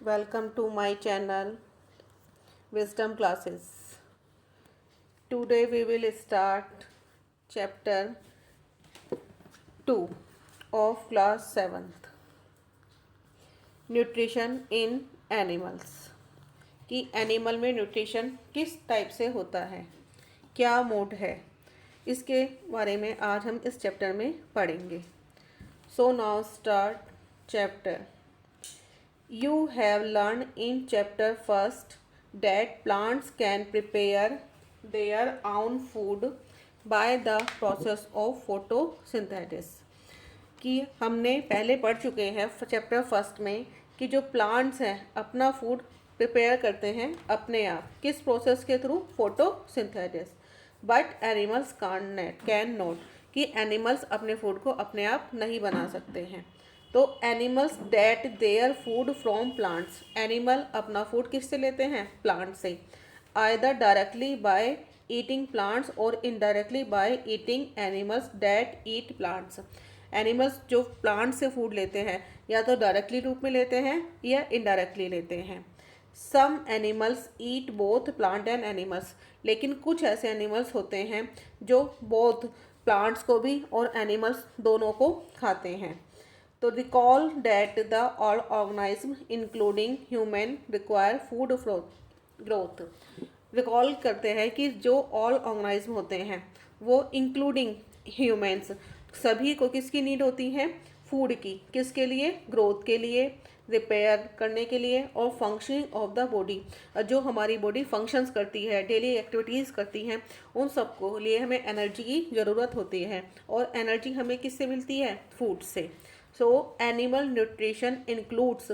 Welcome to my channel Wisdom Classes. Today we will start chapter 2 of class 7th, Nutrition in Animals. कि animal में nutrition किस type से होता है, क्या मोड है, इसके बारे में आज हम इस चैप्टर में पढ़ेंगे. So now start chapter. You have learned in chapter first that plants can prepare their own food by the process of photosynthesis. कि हमने पहले पढ़ चुके हैं चैप्टर फर्स्ट में कि जो प्लांट्स हैं अपना फूड प्रिपेयर करते हैं अपने आप, किस प्रोसेस के through? Photosynthesis. But animals can not, कि एनिमल्स अपने फूड को अपने आप नहीं बना सकते हैं. तो animals get their food from plants, animal अपना फूड किससे लेते हैं? प्लांट से. Either directly by eating plants और indirectly by eating animals that eat plants. Animals जो प्लांट से फूड लेते हैं या तो डायरेक्टली रूप में लेते हैं या इनडायरेक्टली लेते हैं. Some animals eat both plant and animals, लेकिन कुछ ऐसे एनिमल्स होते हैं जो बोथ प्लांट्स को भी और एनिमल्स दोनों को खाते हैं. तो recall that the all organism including human require food growth. Recall करते हैं कि जो ऑल ऑर्गेनिज्म होते हैं वो इंक्लूडिंग ह्यूमन्स, सभी को किसकी नीड होती है? फूड की. किसके लिए? ग्रोथ के लिए, रिपेयर करने के लिए और फंक्शनिंग ऑफ द बॉडी. जो हमारी बॉडी फंक्शंस करती है, डेली एक्टिविटीज़ करती हैं, उन सब को लिए हमें एनर्जी की ज़रूरत होती है. और एनर्जी हमें किससे मिलती है? फूड से. So animal nutrition includes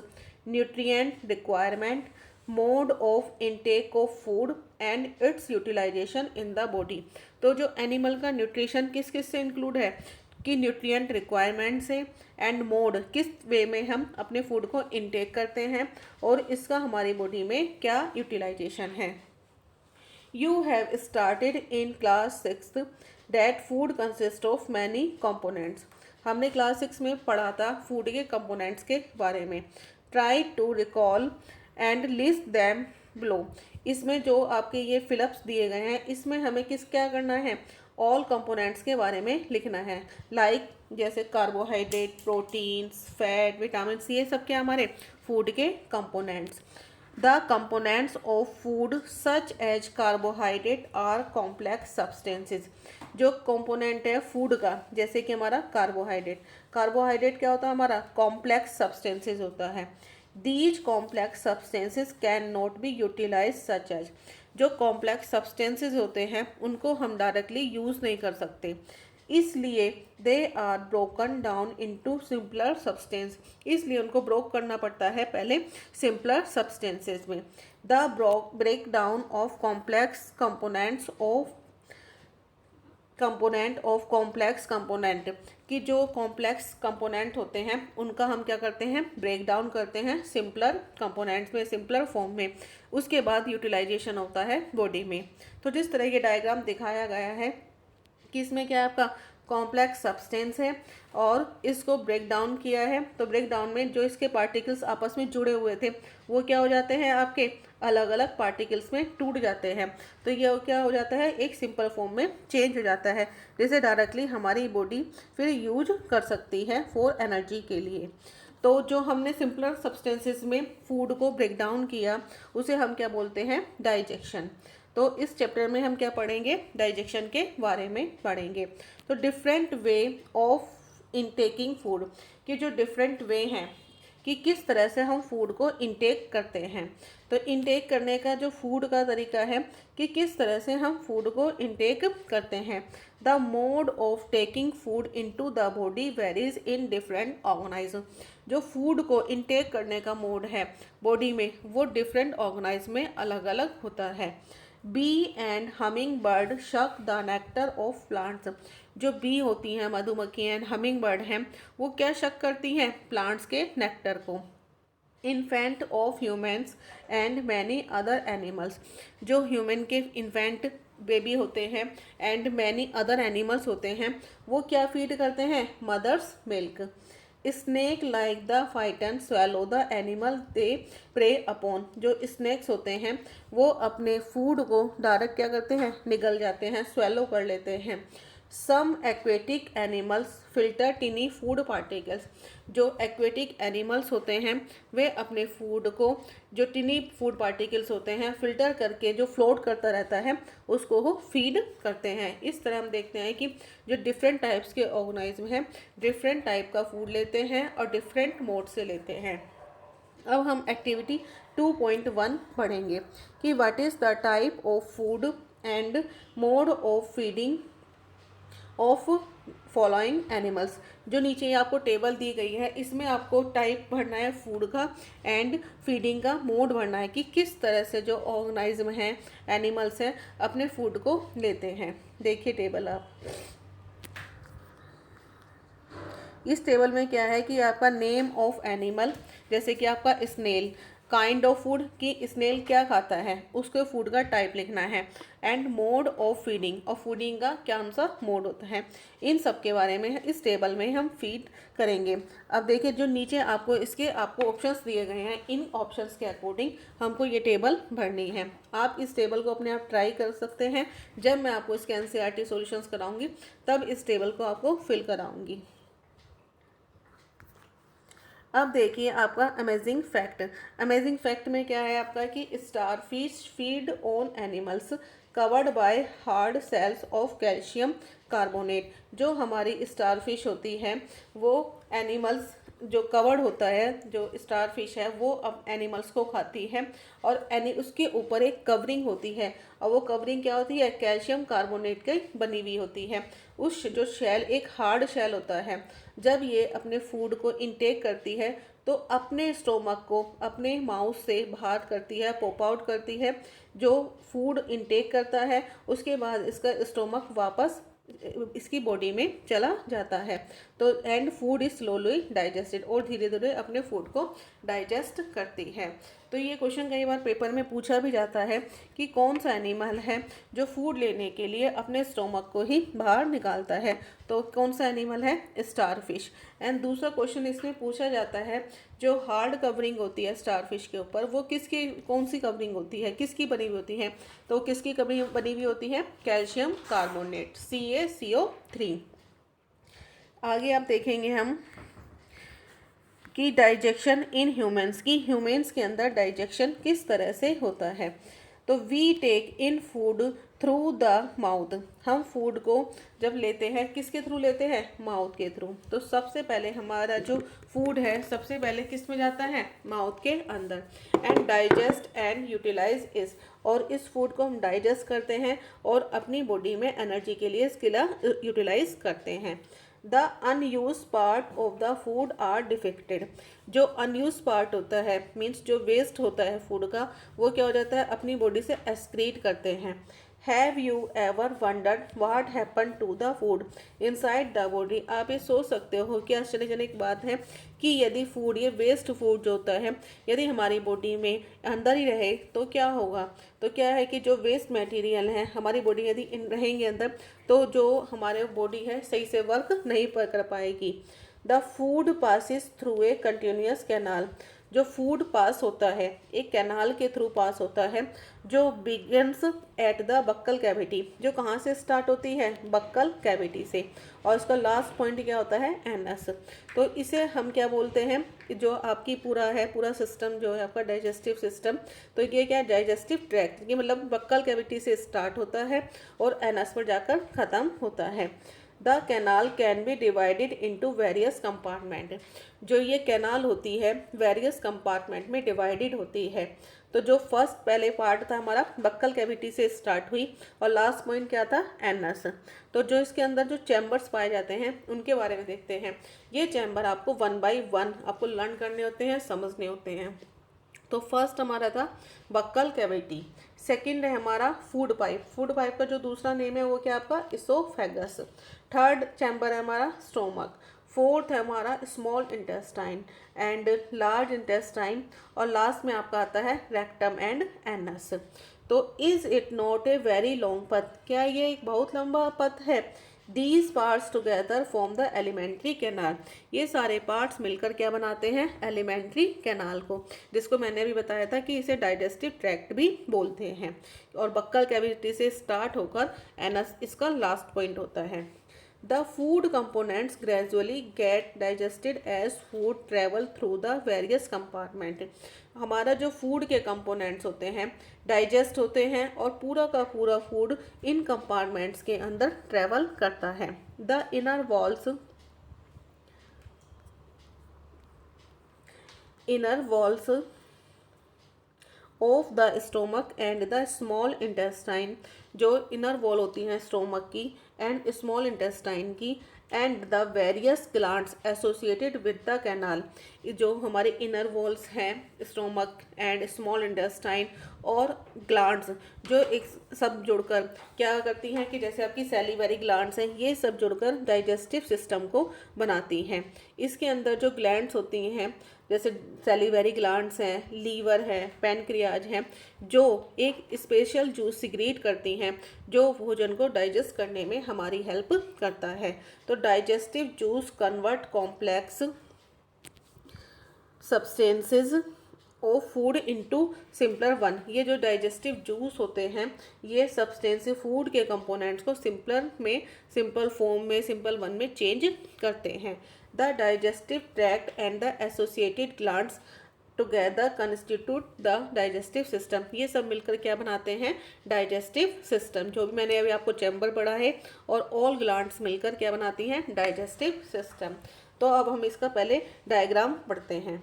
nutrient requirement, mode of intake of food and its utilization in the body. तो जो एनिमल का न्यूट्रिशन किस किस से इंक्लूड है कि न्यूट्रिएंट रिक्वायरमेंट से, एंड मोड किस वे में हम अपने फूड को इनटेक करते हैं और इसका हमारी बॉडी में क्या यूटिलाइजेशन है. You have started in class 6 that food consists of many components. हमने क्लास 6 में पढ़ा था फूड के कंपोनेंट्स के बारे में. Try to recall and list them below. इसमें जो आपके ये फिलअप्स दिए गए हैं इसमें हमें क्या करना है? ऑल कंपोनेंट्स के बारे में लिखना है. लाइक जैसे कार्बोहाइड्रेट, प्रोटीन्स, फैट, विटामिन, ये सब क्या हमारे फूड के components. The components of food such as carbohydrate are complex substances. जो कंपोनेंट है फूड का, जैसे कि हमारा कार्बोहाइड्रेट क्या होता है? हमारा कॉम्प्लेक्स सब्सटेंसेस होता है. These complex substances can not be utilized such as, जो कॉम्प्लेक्स सब्सटेंसेस होते हैं उनको हम डायरेक्टली यूज़ नहीं कर सकते, इसलिए they are broken down into simpler substance. इसलिए उनको ब्रोक करना पड़ता है पहले सिंपलर सब्सटेंसेस में. The break down of complex components of complex component, कि जो कॉम्प्लेक्स कंपोनेंट होते हैं उनका हम क्या करते हैं? ब्रेक डाउन करते हैं सिंपलर कंपोनेंट्स में, सिंपलर फॉर्म में. उसके बाद यूटिलाइजेशन होता है बॉडी में. तो जिस तरह ये डायग्राम दिखाया गया है कि इसमें क्या है, आपका कॉम्प्लेक्स सब्सटेंस है और इसको ब्रेक डाउन किया है. तो ब्रेक डाउन में जो इसके पार्टिकल्स आपस में जुड़े हुए थे वो क्या हो जाते हैं? आपके अलग अलग पार्टिकल्स में टूट जाते हैं. तो ये क्या हो जाता है? एक सिंपल फॉर्म में चेंज हो जाता है, जिसे डायरेक्टली हमारी बॉडी फिर यूज कर सकती है फॉर एनर्जी के लिए. तो जो हमने सिंपलर सब्सटेंसेस में फूड को ब्रेक डाउन किया उसे हम क्या बोलते हैं? डाइजेशन. तो इस चैप्टर में हम क्या पढ़ेंगे? डाइजेशन के बारे में पढ़ेंगे. तो डिफरेंट वे ऑफ इनटेकिंग फूड, कि जो डिफरेंट वे हैं कि किस तरह से हम फूड को इनटेक करते हैं. तो इनटेक करने का जो फूड का तरीका है कि किस तरह से हम फूड को इनटेक करते हैं. The mode of taking food into the body varies in different organism. जो फूड को इनटेक करने का मोड है बॉडी में वो डिफरेंट ऑर्गेनिज्म में अलग अलग होता है. बी एंड हमिंग बर्ड शक द नेक्टर ऑफ प्लांट्स. जो बी होती हैं, मधुमक्खी एंड हमिंग बर्ड हैं, वो क्या शक करती हैं? प्लांट्स के नेक्टर को. Infant of humans and many other animals. जो ह्यूमन के इन्फेंट बेबी होते हैं एंड मैनी अदर एनिमल्स होते हैं वो क्या फीड करते हैं? Mother's milk. Snake like the fight and swallow the animal they prey upon. जो स्नेक्स होते हैं वो अपने फूड को डायरेक्ट क्या करते हैं, निगल जाते हैं, swallow कर लेते हैं। Some aquatic animals filter tiny food particles. जो एक्वेटिक एनिमल्स होते हैं वे अपने फूड को, जो टिनी फूड पार्टिकल्स होते हैं, फिल्टर करके जो फ्लोट करता रहता है उसको वो फीड करते हैं। इस तरह हम देखते हैं कि जो डिफरेंट टाइप्स के ऑर्गेनिज्म हैं डिफरेंट टाइप का फूड लेते हैं और डिफरेंट मोड से लेते हैं। अब हम एक्टिविटी 2.1 पढ़ेंगे कि what is the type of food and mode of feeding of following animals. जो नीचे आपको टेबल दी गई है इसमें आपको टाइप भरना है फूड का एंड फीडिंग का मोड भरना है कि किस तरह से जो ऑर्गेनिज्म हैं, एनिमल्स हैं, अपने फूड को लेते हैं। देखिए टेबल आप, इस टेबल में क्या है कि आपका नेम ऑफ एनिमल, जैसे कि आपका स्नेल, काइंड ऑफ फूड कि स्नेल क्या खाता है, उसके फूड का टाइप लिखना है, एंड मोड ऑफ फीडिंग, और फूडिंग का क्या सा मोड होता है। इन सब के बारे में इस टेबल में हम फीड करेंगे। अब देखिए जो नीचे आपको इसके आपको ऑप्शंस दिए गए हैं, इन ऑप्शंस के अकॉर्डिंग हमको ये टेबल भरनी है। आप इस टेबल को अपने आप ट्राई कर सकते हैं। जब मैं आपको इसके NCERT सॉल्यूशंस कराऊंगी तब इस टेबल को आपको फिल कराऊंगी। अब देखिए आपका अमेजिंग फैक्ट। अमेजिंग फैक्ट में क्या है आपका कि starfish feed on animals covered by hard shells of calcium carbonate. जो हमारी स्टारफिश होती है वो एनिमल्स जो कवर्ड होता है, जो स्टारफिश है वो अब एनिमल्स को खाती है और उसके ऊपर एक कवरिंग होती है और वो कवरिंग क्या होती है, कैल्शियम कार्बोनेट की बनी हुई होती है। उस जो शेल एक हार्ड शेल होता है, जब ये अपने फूड को इनटेक करती है तो अपने स्टोमक को अपने माउथ से बाहर करती है, पॉप आउट करती है। जो फूड इनटेक करता है उसके बाद इसका स्टोमक वापस इसकी बॉडी में चला जाता है। तो and food is slowly digested, और धीरे धीरे अपने फूड को डाइजेस्ट करती है। तो ये क्वेश्चन कई बार पेपर में पूछा भी जाता है कि कौन सा एनिमल है जो फूड लेने के लिए अपने स्टोमक को ही बाहर निकालता है, तो कौन सा एनिमल है, स्टारफिश। एंड दूसरा क्वेश्चन इसमें पूछा जाता है जो हार्ड कवरिंग होती है स्टारफिश के ऊपर वो किसकी, कौन सी कवरिंग होती है, किसकी बनी हुई होती है, तो किसकी कवरिंग बनी हुई होती है, कैल्शियम कार्बोनेट CaCO3। आगे आप देखेंगे हम कि डाइजेशन इन ह्यूमंस, की ह्यूमंस के अंदर डाइजेशन किस तरह से होता है। तो we take in food through the mouth. हम फूड को जब लेते हैं किसके थ्रू लेते हैं, माउथ के थ्रू। तो सबसे पहले हमारा जो फूड है सबसे पहले किस में जाता है, माउथ के अंदर। एंड डाइजेस्ट एंड यूटिलाइज इस, और इस फूड को हम डाइजेस्ट करते हैं और अपनी बॉडी में एनर्जी के लिए इसके यूटिलाइज करते हैं। The unused part of the food are defected. जो अनयूज पार्ट होता है मीन्स जो वेस्ट होता है फूड का, वो क्या हो जाता है, अपनी बॉडी से एक्सक्रीट करते हैं। Have you ever wondered what happen to the food inside the body. आप ये सोच सकते हो कि आश्चर्यजनक बात है कि यदि फूड, ये वेस्ट फूड जो होता है, यदि हमारी बॉडी में अंदर ही रहे तो क्या होगा। तो क्या है कि जो वेस्ट मटेरियल है हमारी बॉडी यदि रहेंगे अंदर तो जो हमारे बॉडी है सही से वर्क नहीं कर पाएगी। The food passes through a continuous canal. जो फूड पास होता है एक कैनाल के थ्रू पास होता है जो begins at the buccal cavity. जो कहाँ से स्टार्ट होती है, बक्कल कैविटी से, और इसका लास्ट पॉइंट क्या होता है, एनस। तो इसे हम क्या बोलते हैं, जो आपकी पूरा है, पूरा सिस्टम जो है आपका डाइजेस्टिव सिस्टम, तो ये क्या है, डाइजेस्टिव ट्रैक्ट। ये मतलब बक्कल कैविटी से स्टार्ट होता है और एनस पर जाकर ख़त्म होता है। The canal can be divided into various compartment. जो ये कैनाल होती है वेरियस कंपार्टमेंट में डिवाइडेड होती है। तो जो फर्स्ट पहले पार्ट था हमारा बक्कल कैविटी से स्टार्ट हुई और लास्ट पॉइंट क्या था, एनस। तो जो इसके अंदर जो चैम्बर्स पाए जाते हैं उनके बारे में देखते हैं। ये चैम्बर आपको 1 by 1 आपको लर्न करने होते हैं, समझने होते हैं। तो फर्स्ट हमारा था बक्कल कैविटी, सेकंड है हमारा फूड पाइप। फूड पाइप का जो दूसरा नेम है वो क्या आपका, इसोफेगस। थर्ड चैम्बर है हमारा स्टोमक। फोर्थ है हमारा small intestine and large intestine, और लास्ट में आपका आता है रेक्टम एंड एनस। तो is it not a very long पथ, क्या ये एक बहुत लंबा पथ है। These parts together form the alimentary canal. ये सारे पार्ट्स मिलकर क्या बनाते हैं? एलिमेंट्री कैनाल को, जिसको मैंने अभी बताया था कि इसे डाइजेस्टिव ट्रैक्ट भी बोलते हैं। और बक्कल कैविटी से स्टार्ट होकर एनस इसका लास्ट पॉइंट होता है। The food components gradually get digested as food travel through the various compartment. हमारा जो फूड के कंपोनेंट्स होते हैं डाइजेस्ट होते हैं और पूरा का पूरा फूड इन कंपार्टमेंट्स के अंदर ट्रेवल करता है। The inner walls of the stomach and the small intestine, जो इनर वॉल होती हैं स्टोमक की एंड स्मॉल इंटेस्टाइन की, and the various glands associated with the canal, जो हमारे इनर वॉल्स हैं स्टोमक एंड स्मॉल इंटेस्टाइन और ग्लैंड्स जो एक सब जुड़कर क्या करती हैं कि जैसे आपकी सैलिवरी ग्लैंड्स हैं, ये सब जुड़कर डाइजेस्टिव सिस्टम को बनाती हैं। इसके अंदर जो ग्लैंड्स होती हैं जैसे सैलिवरी ग्लैंड्स हैं, लीवर है, पैनक्रियाज हैं, जो एक स्पेशल जूस सिक्रीट करती हैं जो भोजन को डाइजेस्ट करने में हमारी हेल्प करता है। तो digestive juice convert complex substances of food into simpler one. ये जो डाइजेस्टिव जूस होते हैं ये सब्सटेंस फूड के कंपोनेंट्स को सिंपल फॉर्म में सिंपल वन में चेंज करते हैं। The digestive tract and the associated glands together constitute the digestive system. ये सब मिलकर क्या बनाते हैं? Digestive system. जो भी मैंने अभी आपको चैम्बर पढ़ा है और ऑल ग्लैंड्स मिलकर क्या बनाती हैं? Digestive system. तो अब हम इसका पहले डायग्राम पढ़ते हैं।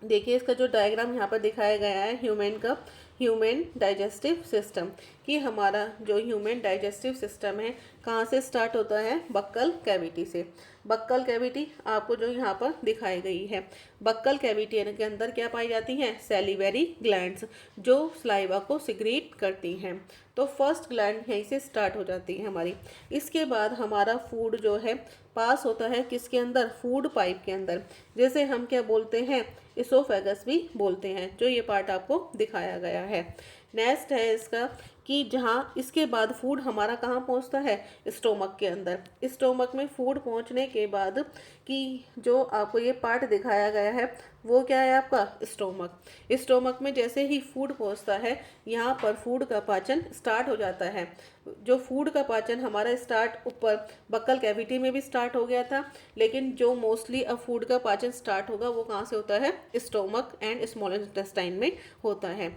देखिए इसका जो डायग्राम यहाँ पर दिखाया गया है ह्यूमन डाइजेस्टिव सिस्टम, कि हमारा जो ह्यूमन डाइजेस्टिव सिस्टम है कहाँ से स्टार्ट होता है? बक्कल कैविटी से। बक्कल कैविटी आपको जो यहाँ पर दिखाई गई है, बक्कल कैविटी के अंदर क्या पाई जाती हैं? सैलिवरी ग्लैंड्स जो सलाइवा को सिक्रीट करती हैं। तो फर्स्ट ग्लैंड यहीं से स्टार्ट हो जाती है हमारी। इसके बाद हमारा फूड जो है पास होता है किसके अंदर? फूड पाइप के अंदर, जैसे हम क्या बोलते हैं? इसोफेगस भी बोलते हैं, जो ये पार्ट आपको दिखाया गया है। नेक्स्ट है इसका कि जहाँ इसके बाद फूड हमारा कहाँ पहुँचता है? स्टोमक के अंदर। स्टोमक में फूड पहुँचने के बाद कि जो आपको ये पार्ट दिखाया गया है वो क्या है आपका? स्टोमक। स्टोमक में जैसे ही फूड पहुँचता है यहाँ पर फूड का पाचन स्टार्ट हो जाता है। जो फूड का पाचन हमारा स्टार्ट ऊपर बक्कल कैविटी में भी स्टार्ट हो गया था, लेकिन जो मोस्टली अब फूड का पाचन स्टार्ट होगा वो कहाँ से होता है? स्टोमक एंड स्मॉल इंटेस्टाइन में होता है।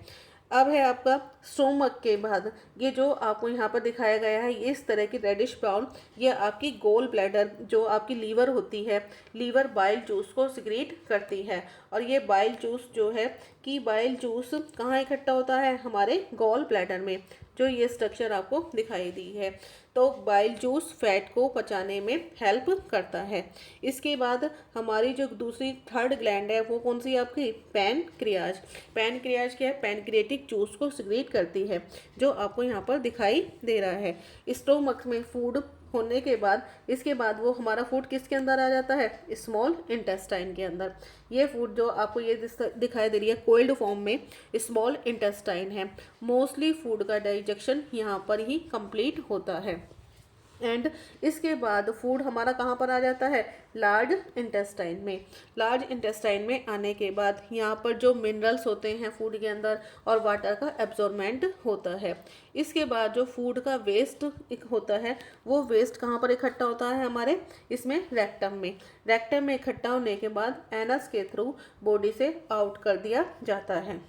अब है आपका स्टोमक के बाद ये जो आपको यहाँ पर दिखाया गया है ये इस तरह की रेडिश ब्राउन, ये आपकी गोल ब्लैडर जो आपकी लीवर होती है, लीवर बाइल जूस को सिक्रीट करती है। और ये बाइल जूस जो है कि बाइल जूस कहाँ इकट्ठा होता है? हमारे गॉल ब्लैडर में, जो ये स्ट्रक्चर आपको दिखाई दी है। तो बाइल जूस फैट को पचाने में हेल्प करता है। इसके बाद हमारी जो दूसरी थर्ड ग्लैंड है वो कौन सी आपकी? पैनक्रियाज। पैनक्रियाज क्या है? पैनक्रिएटिक जूस को सिक्रीट करती है, जो आपको यहाँ पर दिखाई दे रहा है। स्टोमक में फूड होने के बाद इसके बाद वो हमारा फूड किसके अंदर आ जाता है? स्मॉल इंटेस्टाइन के अंदर। ये फूड जो आपको ये दिखाई दे रही है कोल्ड फॉर्म में स्मॉल इंटेस्टाइन है। मोस्टली फूड का डाइजेशन यहाँ पर ही कंप्लीट होता है। एंड इसके बाद फूड हमारा कहाँ पर आ जाता है? लार्ज इंटेस्टाइन में। लार्ज इंटेस्टाइन में आने के बाद यहाँ पर जो मिनरल्स होते हैं फूड के अंदर और वाटर का एब्जॉर्बमेंट होता है। इसके बाद जो फूड का वेस्ट होता है वो वेस्ट कहाँ पर इकट्ठा होता है? हमारे इसमें रेक्टम में। रेक्टम में इकट्ठा होने के बाद एनस के थ्रू बॉडी से आउट कर दिया जाता है।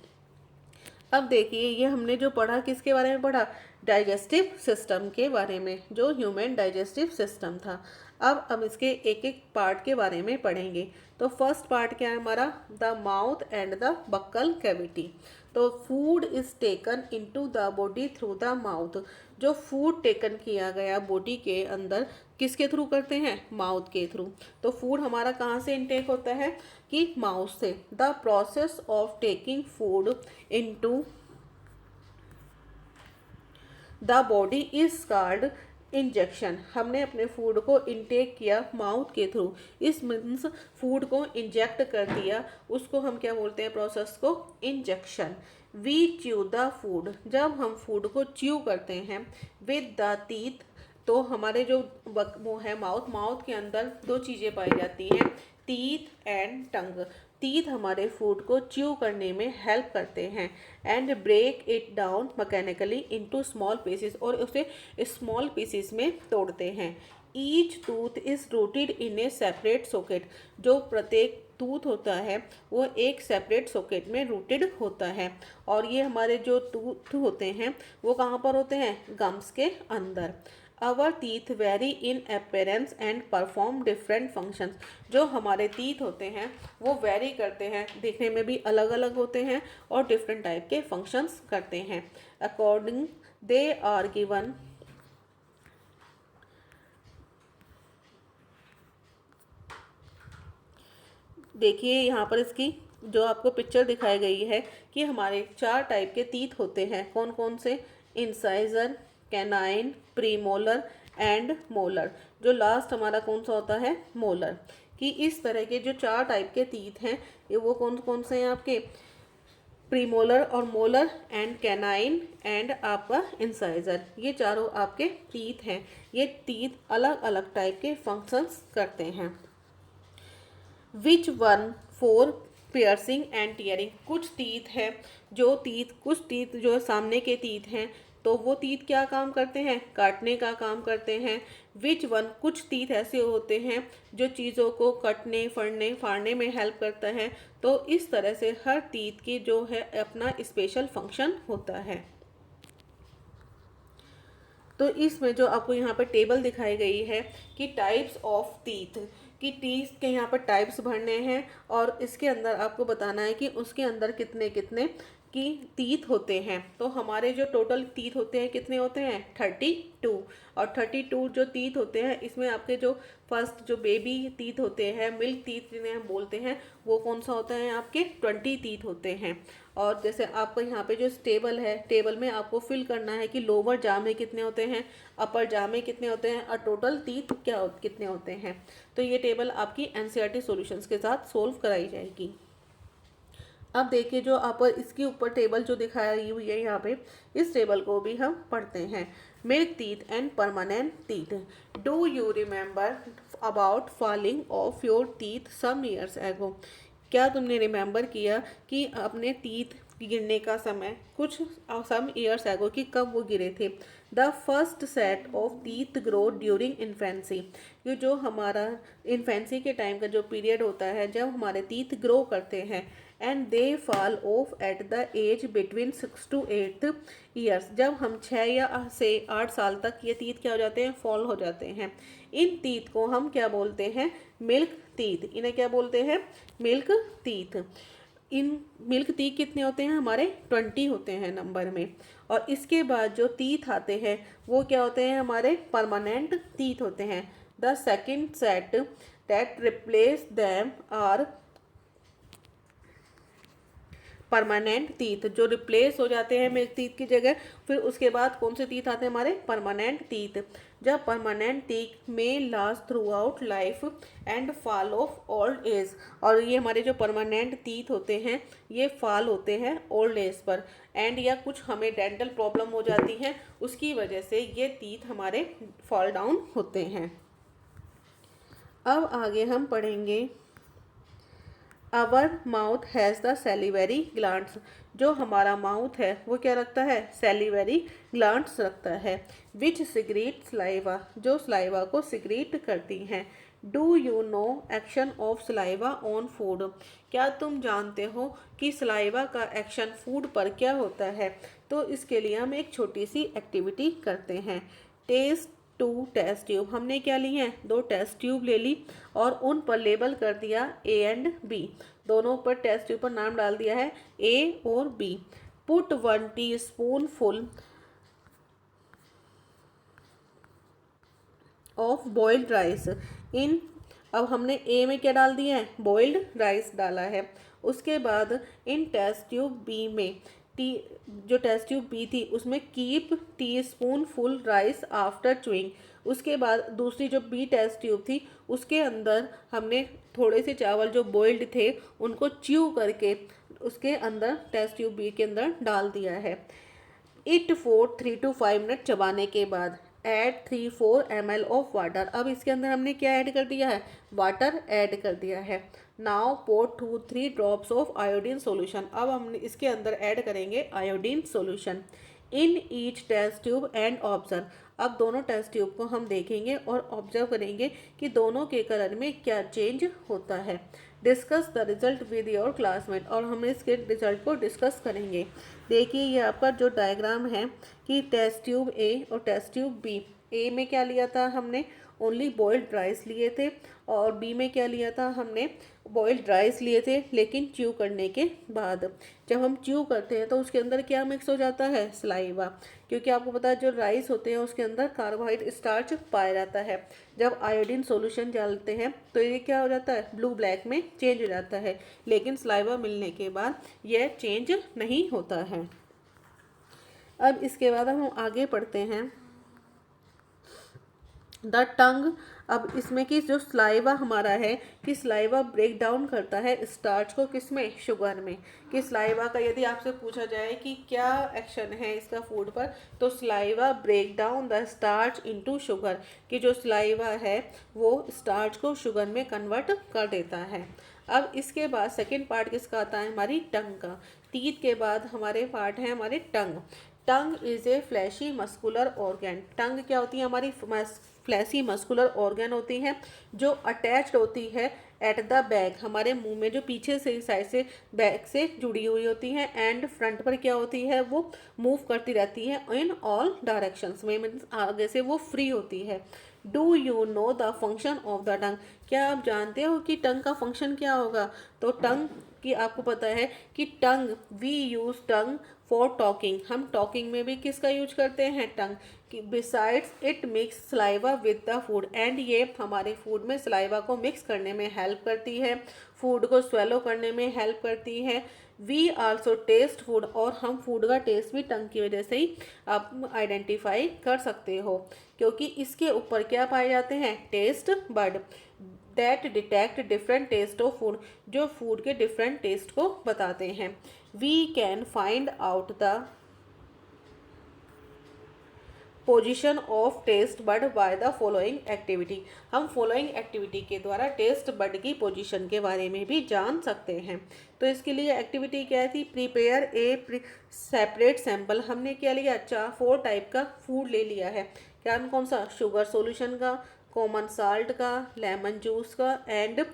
अब देखिए ये हमने जो पढ़ा किसके बारे में पढ़ा? डाइजेस्टिव सिस्टम के बारे में, जो ह्यूमन डाइजेस्टिव सिस्टम था। अब इसके एक एक पार्ट के बारे में पढ़ेंगे। तो फर्स्ट पार्ट क्या है हमारा? The mouth and the buccal cavity. तो food is taken into the body through the mouth. जो फूड टेकन किया गया बॉडी के अंदर किसके थ्रू करते हैं? माउथ के थ्रू। तो फूड हमारा कहाँ से इनटेक होता है? कि माउथ से। The process of taking food into the body is called injection. हमने अपने फूड को इनटेक किया माउथ के थ्रू, इस मीन्स फूड को इंजेक्ट कर दिया, उसको हम क्या बोलते हैं? प्रोसेस को injection. We chew the food. जब हम फूड को च्यू करते हैं विद द टीथ तो हमारे जो वो है माउथ के अंदर दो चीज़ें पाई जाती हैं, टीथ एंड टंग। टीथ हमारे फूड को च्यू करने में हेल्प करते हैं and break it down mechanically into small pieces, और उसे स्मॉल पीसेस में तोड़ते हैं। Each tooth is rooted in a separate socket. जो प्रत्येक टूथ होता है वो एक सेपरेट सॉकेट में रूटेड होता है, और ये हमारे जो टूथ होते हैं वो कहाँ पर होते हैं, गम्स के अंदर। Our teeth vary in appearance and perform different functions. जो हमारे टीथ होते हैं वो वेरी करते हैं, देखने में भी अलग अलग होते हैं और डिफरेंट टाइप के फंक्शंस करते हैं। अकॉर्डिंग दे आर गिवन देखिए यहाँ पर इसकी जो आपको पिक्चर दिखाई गई है कि हमारे 4 टाइप के टीथ होते हैं। कौन कौन से, incisor, canine, premolar and molar. जो लास्ट हमारा कौन सा होता है, मोलर। कि इस तरह के जो 4 टाइप के टीथ हैं ये वो कौन कौन से हैं आपके, प्रीमोलर और मोलर एंड कैनाइन एंड आपका इंसाइजर। ये चारों आपके टीथ हैं। ये टीथ अलग अलग टाइप के फंक्शंस करते हैं। Which one for piercing and tearing. कुछ टीथ है कुछ टीथ जो सामने के टीथ हैं तो वो टीथ क्या काम करते हैं, काटने का काम करते हैं। विच वन, कुछ टीथ ऐसे होते हैं जो चीज़ों को कटने फाड़ने में हेल्प करता है। तो इस तरह से हर टीथ की जो है अपना स्पेशल फंक्शन होता है। तो इसमें जो आपको यहाँ पर टेबल दिखाई गई है कि टाइप्स ऑफ टीथ, कि टीथ के यहाँ पर टाइप्स भरने हैं और इसके अंदर आपको बताना है कि उसके अंदर कितने कितने की टीथ होते हैं। तो हमारे जो टोटल टीथ होते हैं कितने होते हैं, 32। और 32 जो टीथ होते हैं इसमें आपके जो फर्स्ट जो बेबी टीथ होते हैं, मिल्क टीथ जिन्हें हम बोलते हैं, वो कौन सा होता है, आपके 20 टीथ होते हैं। और जैसे आपको यहाँ पे जो टेबल है, टेबल में आपको फिल करना है कि लोअर जाम में कितने होते हैं, अपर जाम में कितने होते हैं और टोटल टीथ कितने होते हैं। तो ये टेबल आपकी एनसीईआरटी सॉल्यूशंस के साथ सोल्व कराई जाएगी। अब देखिए जो आप इसके ऊपर टेबल जो दिखाई हुई है यहाँ पे, इस टेबल को भी हम पढ़ते हैं। Milk teeth and permanent teeth. Do you remember about falling off your teeth some years ago. क्या तुमने रिमेंबर किया कि अपने टीथ गिरने का समय कुछ सम ईयर्स एगो कि कब वो गिरे थे। The first set of teeth grow during infancy. ये जो हमारा इन्फेंसी के टाइम का जो पीरियड होता है जब हमारे टीथ ग्रो करते हैं, and they fall off at the age between 6 to 8 years. जब हम 6 या से 8 साल तक ये टीथ क्या हो जाते हैं, फॉल हो जाते हैं। इन टीथ को हम क्या बोलते हैं, मिल्क टीथ। इन्हें क्या बोलते हैं, milk teeth. In milk teeth कितने होते हैं, हमारे 20 होते हैं नंबर में। और इसके बाद जो टीथ आते हैं वो क्या होते हैं, हमारे परमानेंट टीथ होते हैं। The second set that replace them are permanent teeth. जो रिप्लेस हो जाते हैं मिल्क टीथ की जगह, फिर उसके बाद कौन से टीथ आते हैं, हमारे परमानेंट टीथ। जब परमानेंट टीथ में last through out life and fall of old age. और ये हमारे जो परमानेंट टीथ होते हैं ये फॉल होते हैं ओल्ड एज पर, एंड या कुछ हमें डेंटल प्रॉब्लम हो जाती है उसकी वजह से ये टीथ हमारे फॉल डाउन होते हैं। अब आगे हम पढ़ेंगे our mouth has the salivary glands. जो हमारा माउथ है वो क्या रखता है, सैलिवरी ग्लैंड्स रखता है। विच सिक्रीट सलाइवा, जो सलाइवा को सिक्रीट करती हैं। Do you know action of saliva on food. क्या तुम जानते हो कि सलाइवा का एक्शन फूड पर क्या होता है। तो इसके लिए हम एक छोटी सी एक्टिविटी करते हैं। Test 2 test tube. हमने क्या ली हैं, 2 टेस्ट ट्यूब ले ली और उन पर लेबल कर दिया ए एंड बी। दोनों पर टेस्ट ट्यूब पर नाम डाल दिया है ए और B. Put 1 teaspoon full of boiled rice in. अब हमने ए में क्या डाल दिया है, बॉइल्ड राइस डाला है। उसके बाद इन टेस्ट ट्यूब बी में जो टेस्ट ट्यूब बी थी उसमें keep teaspoon full rice after chewing. उसके बाद दूसरी जो बी टेस्ट ट्यूब थी उसके अंदर हमने थोड़े से चावल जो बॉइल्ड थे उनको च्यू करके उसके अंदर टेस्ट ट्यूब बी के अंदर डाल दिया है। इट फॉर 3 to 5 मिनट चबाने के बाद। Add 3-4 ml of water. अब इसके अंदर हमने क्या ऐड कर दिया है, वाटर ऐड कर दिया है। Now pour 2-3 drops of iodine solution. अब हम इसके अंदर ऐड करेंगे iodine solution in each test tube and observe. अब दोनों टेस्ट ट्यूब को हम देखेंगे और ऑब्जर्व करेंगे कि दोनों के कलर में क्या चेंज होता है। Discuss the result with your classmate, और हम इसके रिजल्ट को डिस्कस करेंगे। देखिए ये आपका जो डायग्राम है कि टेस्ट ट्यूब ए और टेस्ट ट्यूब बी। ए में क्या लिया था हमने, ओनली बॉइल्ड राइस लिए थे, और बी में क्या लिया था हमने, बॉइल्ड राइस लिए थे, लेकिन च्यू करने के बाद जब हम च्यू करते हैं तो उसके अंदर क्या मिक्स हो जाता है, सलाइवा। क्योंकि आपको पता है जो राइस होते हैं उसके अंदर कार्बोहाइड्रेट स्टार्च पाया जाता है। जब आयोडीन सॉल्यूशन डालते हैं तो ये क्या हो जाता है, ब्लू ब्लैक में चेंज हो जाता है, लेकिन सलाइवा मिलने के बाद यह चेंज नहीं होता है। अब इसके बाद हम आगे पढ़ते हैं द टंग। अब इसमें कि जो स्लाइवा हमारा है कि स्लाइवा ब्रेक डाउन करता है स्टार्च को, किसमें, शुगर में। कि स्लाइवा का यदि आपसे पूछा जाए कि क्या एक्शन है इसका फूड पर, तो saliva break down the starch into sugar. कि जो स्लाइवा है वो स्टार्च को शुगर में कन्वर्ट कर देता है। अब इसके बाद सेकेंड पार्ट किसका आता है, हमारी टंग का। टीथ के बाद हमारे पार्ट है हमारे tongue. Tongue is a fleshy muscular organ. Tongue क्या होती है, हमारी फ्लैशी मस्कुलर ऑर्गन होती हैं जो अटैच्ड होती है एट द बैक, हमारे मुंह में जो पीछे से साइड से बैक से जुड़ी हुई होती हैं, एंड फ्रंट पर क्या होती है, वो मूव करती रहती है इन ऑल डायरेक्शंस में, मीन्स आगे से वो फ्री होती है। Do you know the function of the tongue. क्या आप जानते हो कि टंग का फंक्शन क्या होगा, तो टंग कि आपको पता है कि tongue, we use tongue for talking. हम टॉकिंग में भी किसका यूज करते हैं, टंग। कि besides it mix saliva with the food, and ये हमारे फूड में सलाइवा को मिक्स करने में हेल्प करती है, फूड को स्वेलो करने में हेल्प करती है। वी आल्सो टेस्ट फूड, और हम फूड का टेस्ट भी टंग की वजह से ही आप आइडेंटिफाई कर सकते हो, क्योंकि इसके ऊपर क्या पाए जाते हैं, taste bud that detect different taste of food, जो फूड के डिफरेंट टेस्ट को बताते हैं। We can find out the position of taste bud by the following activity. हम फॉलोइंग एक्टिविटी के द्वारा टेस्ट बड की पोजीशन के बारे में भी जान सकते हैं। तो इसके लिए एक्टिविटी क्या थी, प्रिपेयर ए सेपरेट सैंपल। हमने क्या लिया, 4 टाइप का फूड ले लिया है। क्या, कौन सा, शुगर सॉल्यूशन का, कॉमन साल्ट का, लेमन जूस का, and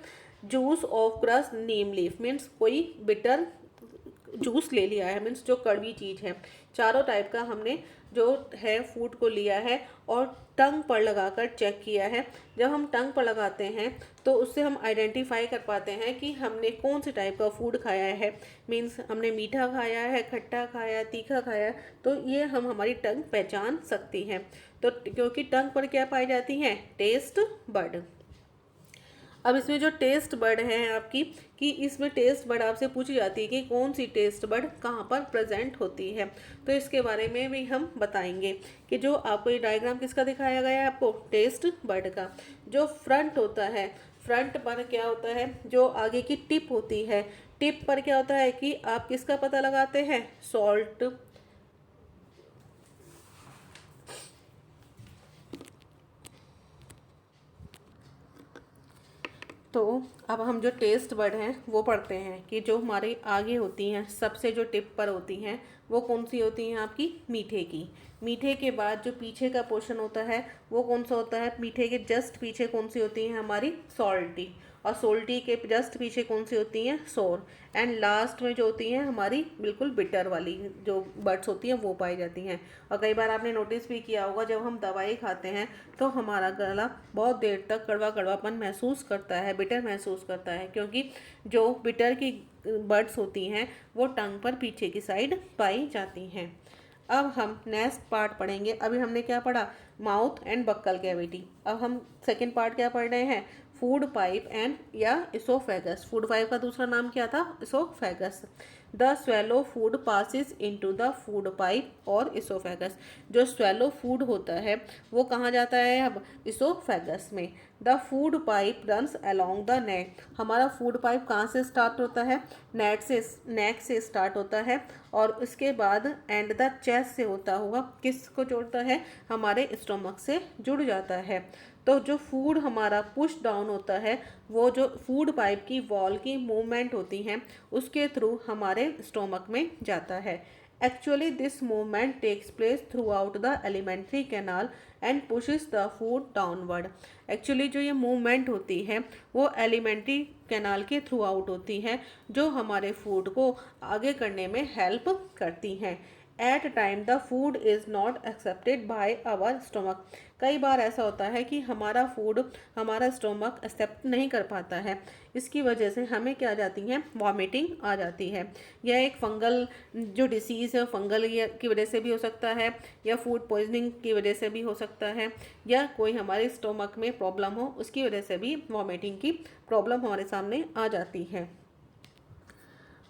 juice of cross Neem leaf, means कोई बिटर जूस ले लिया है, मीन्स जो कड़वी चीज़ है। चारों टाइप का हमने जो है फूड को लिया है और टंग पर लगाकर चेक किया है। जब हम टंग पर लगाते हैं तो उससे हम आइडेंटिफाई कर पाते हैं कि हमने कौन से टाइप का फूड खाया है, मीन्स हमने मीठा खाया है, खट्टा खाया, तीखा खाया, तो ये हम हमारी टंग पहचान सकती हैं। तो क्योंकि टंग पर क्या पाई जाती हैं, टेस्ट बड। अब इसमें जो टेस्ट बड है आपकी, कि इसमें टेस्ट बड आपसे पूछी जाती है कि कौन सी टेस्ट बड कहाँ पर प्रेजेंट होती है, तो इसके बारे में भी हम बताएंगे। कि जो आपको ये डायग्राम किसका दिखाया गया है, आपको टेस्ट बड का। जो फ्रंट होता है, फ्रंट पर क्या होता है, जो आगे की टिप होती है, टिप पर क्या होता है कि आप किसका पता लगाते हैं, सॉल्ट। तो अब हम जो टेस्ट बड हैं वो पढ़ते हैं कि जो हमारे आगे होती हैं, सबसे जो टिप पर होती हैं, वो कौन सी होती हैं आपकी, मीठे की। मीठे के बाद जो पीछे का पोर्शन होता है वो कौन सा होता है, मीठे के जस्ट पीछे कौन सी होती है हमारी, सॉल्टी। और सोल्टी के जस्ट पीछे कौन सी होती हैं, सोर। एंड लास्ट में जो होती हैं हमारी बिल्कुल बिटर वाली जो बड्स होती हैं वो पाई जाती हैं। और कई बार आपने नोटिस भी किया होगा, जब हम दवाई खाते हैं तो हमारा गला बहुत देर तक कड़वा कड़वापन महसूस करता है, बिटर महसूस करता है, क्योंकि जो बिटर की बड्स होती हैं वो टंग पर पीछे की साइड पाई जाती हैं। अब हम नेक्स्ट पार्ट पढ़ेंगे। अभी हमने क्या पढ़ा, माउथ एंड बक्कल कैविटी। अब हम सेकेंड पार्ट क्या पढ़ रहे हैं, फूड पाइप एंड या इसोफेगस। फूड पाइप का दूसरा नाम क्या था? Oesophagus. The swallow food passes into the food pipe और इसोफेगस। जो स्वेलो फूड होता है वो कहाँ जाता है? अब इसोफेगस में। The food pipe runs along the neck. हमारा फूड पाइप कहाँ से स्टार्ट होता है? नेक से स्टार्ट होता है और उसके बाद एंड द चेस्ट से होता हुआ किसको जोड़ता है? हमारे स्टोमक से जुड़ जाता है। तो जो फूड हमारा पुश डाउन होता है वो जो फूड पाइप की वॉल की मूवमेंट होती हैं उसके थ्रू हमारे स्टोमक में जाता है। Actually this movement takes place throughout the alimentary canal and pushes the food downward. Actually जो ये मूवमेंट होती है वो एलिमेंट्री कैनाल के थ्रू आउट होती है जो हमारे फूड को आगे करने में हेल्प करती हैं। At time the food is not accepted by our stomach. कई बार ऐसा होता है कि हमारा फूड हमारा स्टोमक एक्सेप्ट नहीं कर पाता है, इसकी वजह से हमें क्या आ जाती है? वॉमिटिंग आ जाती है। यह एक फंगल जो डिसीज़ है फंगल की वजह से भी हो सकता है या फूड पॉइजनिंग की वजह से भी हो सकता है या कोई हमारे स्टोमक में प्रॉब्लम हो उसकी वजह से भी वॉमिटिंग की प्रॉब्लम हमारे सामने आ जाती है।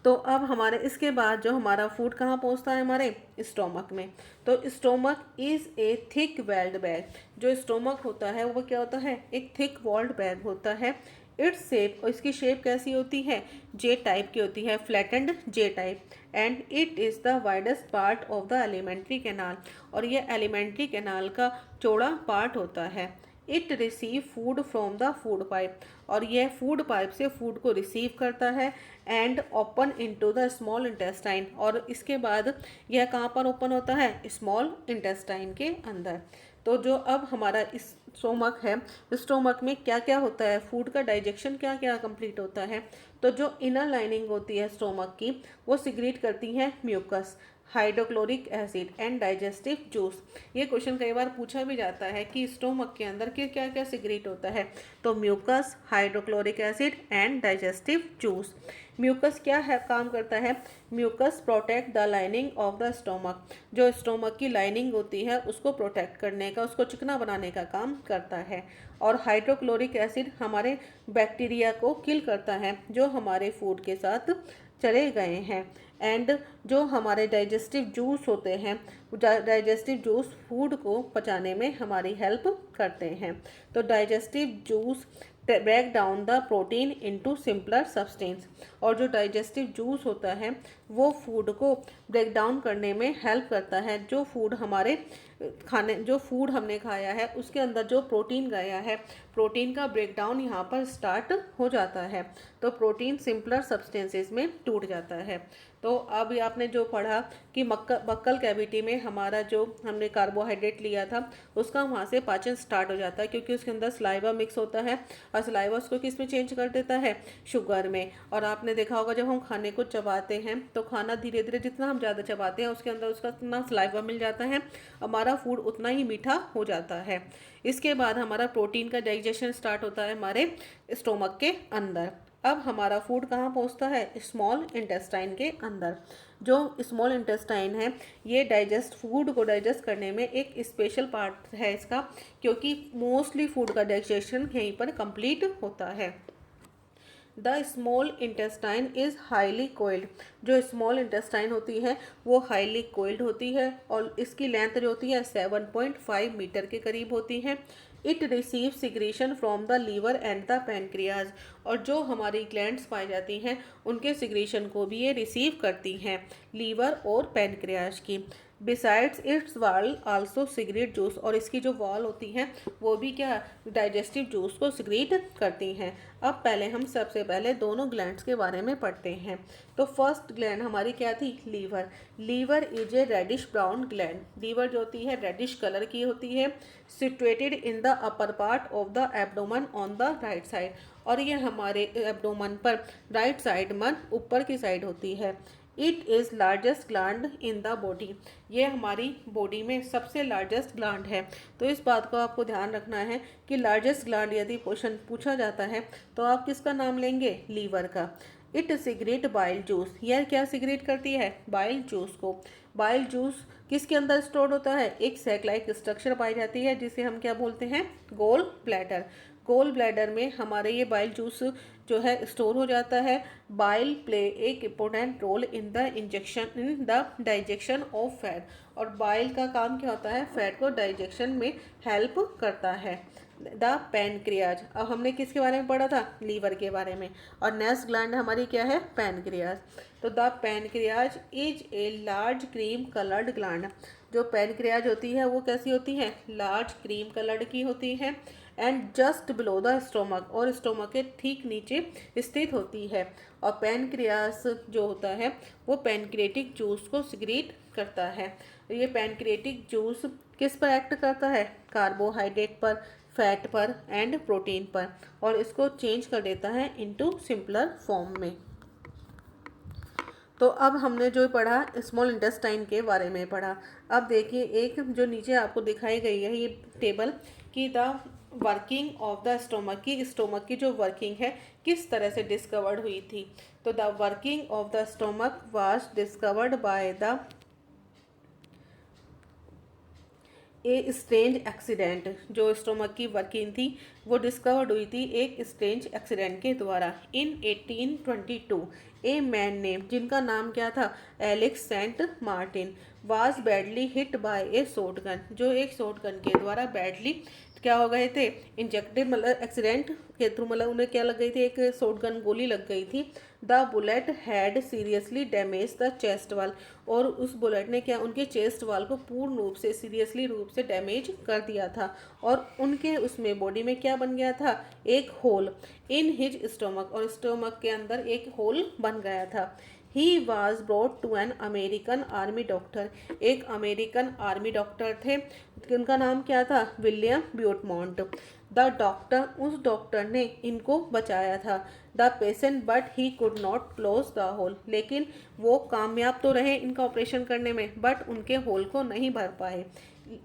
तो अब हमारे इसके बाद जो हमारा फूड कहाँ पहुँचता है? हमारे स्टोमक में। तो stomach is a thick weld bag. जो स्टोमक होता है वो क्या होता है? एक थिक वॉल्ड बैग होता है। इट्स शेप, और इसकी शेप कैसी होती है? जे टाइप की होती है, flattened J type. And it is the widest part of the alimentary canal. और ये एलिमेंट्री कैनाल का चौड़ा पार्ट होता है। It receive food from the food pipe. और यह फूड पाइप से फूड को रिसीव करता है and open into the small intestine. और इसके बाद यह कहाँ पर ओपन होता है? स्मॉल इंटेस्टाइन के अंदर। तो जो अब हमारा इस स्टोमक है, स्टोमक में क्या क्या होता है? फूड का डाइजेशन क्या क्या कंप्लीट होता है? तो जो इनर लाइनिंग होती है स्टोमक की वो सिक्रीट करती है mucus, hydrochloric acid and digestive juice. ये क्वेश्चन कई बार पूछा भी जाता है कि स्टोमक के अंदर क्या क्या सिक्रीट होता है? तो mucus, hydrochloric acid and digestive juice. Mucus क्या है काम करता है? Mucus protect the lining of the stomach. जो स्टोमक की लाइनिंग होती है उसको प्रोटेक्ट करने का, उसको चिकना बनाने का काम करता है। और हाइड्रोक्लोरिक एसिड हमारे बैक्टीरिया को किल करता है जो हमारे फूड के साथ चले गए हैं। एंड जो हमारे डाइजेस्टिव जूस होते हैं, डाइजेस्टिव जूस फूड को पचाने में हमारी हेल्प करते हैं। तो digestive juice break down the protein into simpler substance. और जो डाइजेस्टिव जूस होता है वो फूड को ब्रेक डाउन करने में हेल्प करता है। जो फूड हमारे जो फूड हमने खाया है उसके अंदर जो प्रोटीन गया है, प्रोटीन का ब्रेक डाउन यहाँ पर स्टार्ट हो जाता है। तो प्रोटीन सिंपलर सब्सटेंसेस में टूट जाता है। तो अब आपने जो पढ़ा कि बक्कल कैविटी में हमारा जो हमने कार्बोहाइड्रेट लिया था उसका वहाँ से पाचन स्टार्ट हो जाता है क्योंकि उसके अंदर सलाइवा मिक्स होता है और सलाइवा उसको किस में चेंज कर देता है? शुगर में। और आपने देखा होगा जब हम खाने को चबाते हैं तो खाना धीरे धीरे जितना हम ज़्यादा चबाते हैं उसके अंदर उसका उतना सलाइवा मिल जाता है, हमारा फूड उतना ही मीठा हो जाता है। इसके बाद हमारा प्रोटीन का डाइजेशन स्टार्ट होता है हमारे स्टोमक के अंदर। अब हमारा फूड कहाँ पहुँचता है? स्मॉल इंटेस्टाइन के अंदर। जो स्मॉल इंटेस्टाइन है ये फूड को डाइजेस्ट करने में एक स्पेशल पार्ट है इसका, क्योंकि मोस्टली फूड का डाइजेशन यहीं पर कंप्लीट होता है। The small intestine is highly coiled. जो स्मॉल इंटेस्टाइन होती है वो हाईली कोइल्ड होती है और इसकी लेंथ जो होती है 7.5 मीटर के करीब होती है। It receive secretion from the liver and the pancreas. और जो हमारी ग्लैंड्स पाई जाती हैं उनके सिक्रीशन को भी ये रिसीव करती हैं, लीवर और पैनक्रियाज की। Besides it's wall also secrete juice. और इसकी जो वॉल होती है वो भी क्या डाइजेस्टिव जूस को सिक्रीट करती हैं। अब पहले हम सबसे पहले दोनों ग्लैंड्स के बारे में पढ़ते हैं। तो फर्स्ट ग्लैंड हमारी क्या थी? Liver. Liver is a reddish brown gland. Liver जो होती है रेडिश कलर की होती है, situated in the upper part of the abdomen on the right side. और ये हमारे एब्डोमन पर राइट साइड मन ऊपर की साइड होती है। It is largest gland in the body. ये हमारी बॉडी में सबसे लार्जेस्ट ग्लैंड है। तो इस बात को आपको ध्यान रखना है कि लार्जेस्ट ग्लैंड यदि क्वेश्चन पूछा जाता है तो आप किसका नाम लेंगे? लीवर का। It secrete bile juice. यह क्या सिक्रेट करती है? बाइल जूस को। बाइल जूस किसके अंदर स्टोर होता है? एक सैक लाइक स्ट्रक्चर पाई जाती है जिसे हम क्या बोलते हैं? Gall bladder. गोल ब्लैडर में हमारे ये बाइल जूस जो है स्टोर हो जाता है। बाइल प्ले एक important role in the digestion of fat. और बाइल का काम क्या होता है, फैट को डाइजेशन में हेल्प करता है। द पैनक्रियाज, अब हमने किसके बारे में पढ़ा था, लीवर के बारे में। और नेक्स्ट ग्लैंड हमारी क्या है, पैनक्रियाज। तो the pancreas is a large cream coloured gland. जो पैनक्रियाज होती है वो कैसी होती है, लार्ज क्रीम कलर्ड की होती है। And just below the stomach, और स्टोमक के ठीक नीचे स्थित होती है। और पैनक्रियास जो होता है वो पैनक्रिएटिक जूस को सिक्रीट करता है। ये पैनक्रिएटिक जूस किस पर एक्ट करता है, कार्बोहाइड्रेट पर, फैट पर एंड प्रोटीन पर, और इसको चेंज कर देता है इनटू सिंपलर फॉर्म में। तो अब हमने जो पढ़ा स्मॉल इंटेस्टाइन के बारे में पढ़ा। अब देखिए एक जो नीचे आपको दिखाई गई है ये टेबल कि the working of the stomach, की स्टोमक की जो वर्किंग है किस तरह से डिस्कवर्ड हुई थी। तो the working of the stomach was discovered by the a strange accident. जो स्टोमक की वर्किंग थी वो डिस्कवर्ड हुई थी एक स्ट्रेंज एक्सीडेंट के द्वारा। इन 1822 ए मैन नेम, जिनका नाम क्या था, Alex Saint Martin, was badly hit by a shotgun, जो एक शॉटगन के द्वारा बैडली क्या हो गए थे, इंजेक्टेड, मतलब एक्सीडेंट के थ्रू, मतलब उन्हें क्या लग गई थी, एक शॉटगन गोली लग गई थी। The bullet had seriously damage the chest वाल, और उस बुलेट ने क्या उनके चेस्ट वाल को पूर्ण रूप से सीरियसली रूप से डैमेज कर दिया था। और उनके उसमें बॉडी में क्या बन गया था, एक होल इन हिज स्टोमक, और स्टोमक के अंदर एक होल बन गया था। He was brought to an American army doctor, एक अमेरिकन आर्मी डॉक्टर थे, उनका नाम क्या था, विलियम ब्यूटमॉन्ट। द डॉक्टर, उस डॉक्टर ने इनको बचाया था। The patient but he could not close the hole, लेकिन वो कामयाब तो रहे इनका ऑपरेशन करने में, बट उनके होल को नहीं भर पाए।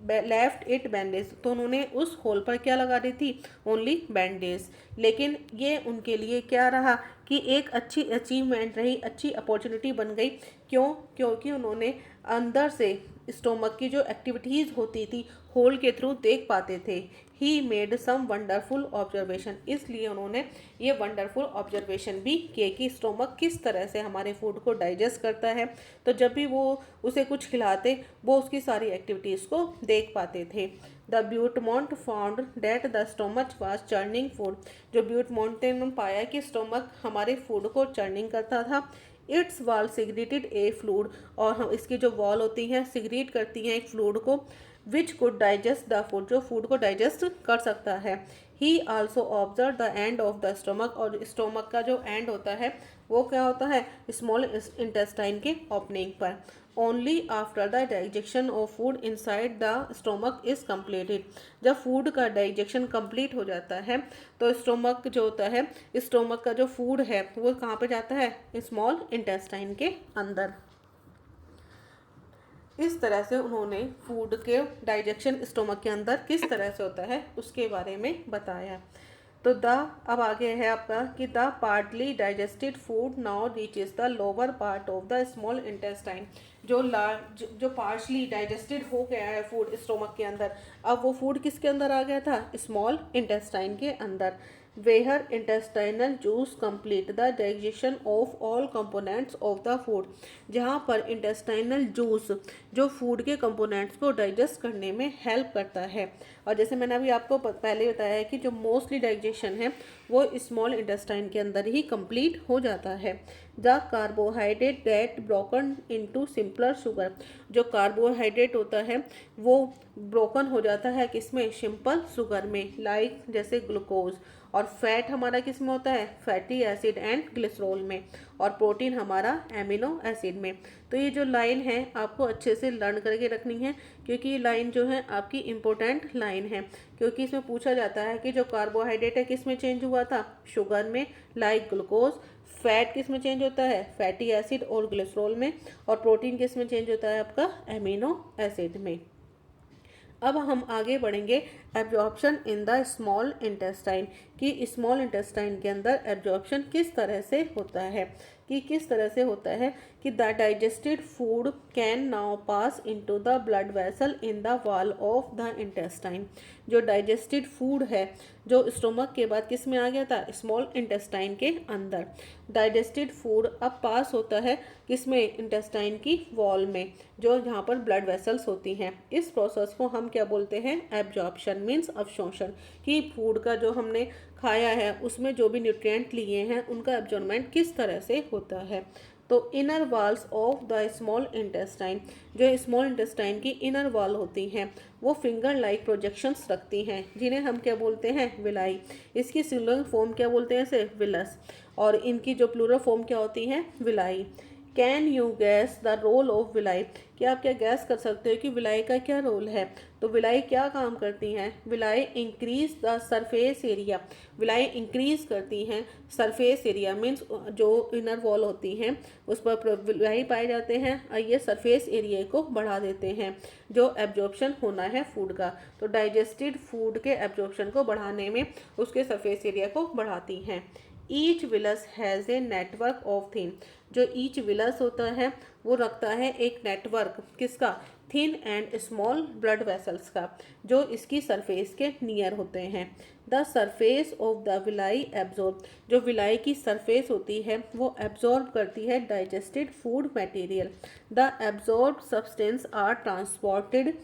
लेफ्ट इट बैंडेज, तो उन्होंने उस होल पर क्या लगा दी थी, ओनली बैंडेज। लेकिन ये उनके लिए क्या रहा कि एक अच्छी अचीवमेंट रही, अच्छी अपॉर्चुनिटी बन गई। क्यों, क्योंकि उन्होंने अंदर से स्टोमक की जो एक्टिविटीज़ होती थी होल के थ्रू देख पाते थे। He made some wonderful observation, इसलिए उन्होंने ये वंडरफुल ऑब्जर्वेशन भी किए कि स्टोमक किस तरह से हमारे फूड को डाइजेस्ट करता है। तो जब भी वो उसे कुछ खिलाते वो उसकी सारी एक्टिविटीज़ को देख पाते थे। The Beaumont found that the stomach was churning food, जो ब्यूटमॉन्ट ने पाया कि स्टोमक हमारे फूड को चर्निंग करता था। इट्स वॉल सिग्रेटेड ए फ्लूड, और हम इसकी जो वॉल होती हैं सिग्रेट करती हैं एक फ्लूड को, which could digest the food, जो फूड को डाइजेस्ट कर सकता है। ही also observe the end of the stomach, और स्टोमक का जो एंड होता है वो क्या होता है, स्मॉल इंटेस्टाइन के ओपनिंग पर। Only after the digestion of food inside the stomach is completed, जब फूड का डाइजेशन कंप्लीट हो जाता है तो स्टोमक जो होता है, स्टोमक का जो फूड है वो कहाँ पे जाता है, स्मॉल इंटेस्टाइन के अंदर। इस तरह से उन्होंने फूड के डाइजेशन स्टोमक के अंदर किस तरह से होता है उसके बारे में बताया। तो अब आगे है आपका कि the partly digested food now reaches the lower part of the small intestine, जो पार्शली डाइजेस्टेड हो गया है फूड स्टोमक के अंदर, अब वो फूड किसके अंदर आ गया था, स्मॉल इंटेस्टाइन के अंदर। Where intestinal juice complete the digestion of all components of the food, जहाँ पर इंटेस्टाइनल जूस जो फूड के कंपोनेंट्स को डाइजेस्ट करने में हेल्प करता है। और जैसे मैंने अभी आपको पहले बताया है कि जो मोस्टली डाइजेशन है वो स्मॉल इंटेस्टाइन के अंदर ही कंप्लीट हो जाता है। The carbohydrate that broken into simpler sugar, जो कार्बोहाइड्रेट होता है वो ब्रोकन हो जाता है किसमें, सिंपल शुगर में, लाइक जैसे ग्लूकोज। और फैट हमारा किस में होता है, फैटी एसिड एंड ग्लिसरॉल में। और प्रोटीन हमारा एमिनो एसिड में। तो ये जो लाइन है आपको अच्छे से लर्न करके रखनी है, क्योंकि ये लाइन जो है आपकी इम्पोर्टेंट लाइन है, क्योंकि इसमें पूछा जाता है कि जो कार्बोहाइड्रेट है किस में चेंज हुआ था, शुगर में, लाइक ग्लूकोज। फैट किस में चेंज होता है, फैटी एसिड और ग्लिसरॉल में। और प्रोटीन किस में चेंज होता है, आपका एमिनो एसिड में। अब हम आगे बढ़ेंगे absorption in the small intestine, कि स्मॉल इंटेस्टाइन के अंदर एब्जॉर्प्शन किस तरह से होता है। कि किस तरह से होता है कि the digested food can now pass into the blood vessel in the wall of the intestine. जो डाइजेस्टेड फूड है जो स्टोमक के बाद किस में आ गया था, स्मॉल इंटेस्टाइन के अंदर। डाइजेस्टेड फूड अब पास होता है किसमें, इंटेस्टाइन की वॉल में, जो जहाँ पर ब्लड वेसल्स होती हैं। इस प्रोसेस को हम क्या बोलते हैं, एब्जॉर्प्शन मीन्स अवशोषण। कि फूड का जो हमने खाया है उसमें जो भी न्यूट्रिएंट लिए हैं उनका एब्जॉर्बमेंट किस तरह से होता है। तो inner walls of the small intestine, जो स्मॉल इंटेस्टाइन की इनर वॉल होती हैं वो फिंगर लाइक प्रोजेक्शंस रखती हैं, जिन्हें हम क्या बोलते हैं, विलाई। इसकी सिंगुलर फॉर्म क्या बोलते हैं इसे, विलस, और इनकी जो प्लूरल फॉर्म क्या होती है, villi. Can you guess the role of villi, क्या आप क्या गैस कर सकते हो कि विलाई का क्या रोल है। तो विलाई क्या काम करती हैं, villi increase the surface area, villi increase करती हैं सरफेस एरिया मीन्स जो इनर वॉल होती हैं उस पर विलाई पाए जाते हैं और ये सरफेस एरिया को बढ़ा देते हैं जो एब्जॉर्प्शन होना है फूड का। तो डाइजेस्टेड फूड के एब्जॉर्प्शन को बढ़ाने में उसके सरफेस एरिया को बढ़ाती हैं। Each villus has a network of thin, जो ईच विलस होता है वो रखता है एक नेटवर्क, किसका, thin and small blood vessels का, जो इसकी सरफेस के नियर होते हैं। The surface of the villi absorb, जो विलाई की सरफेस होती है वो एब्जॉर्ब करती है digested food material. The absorb substance are transported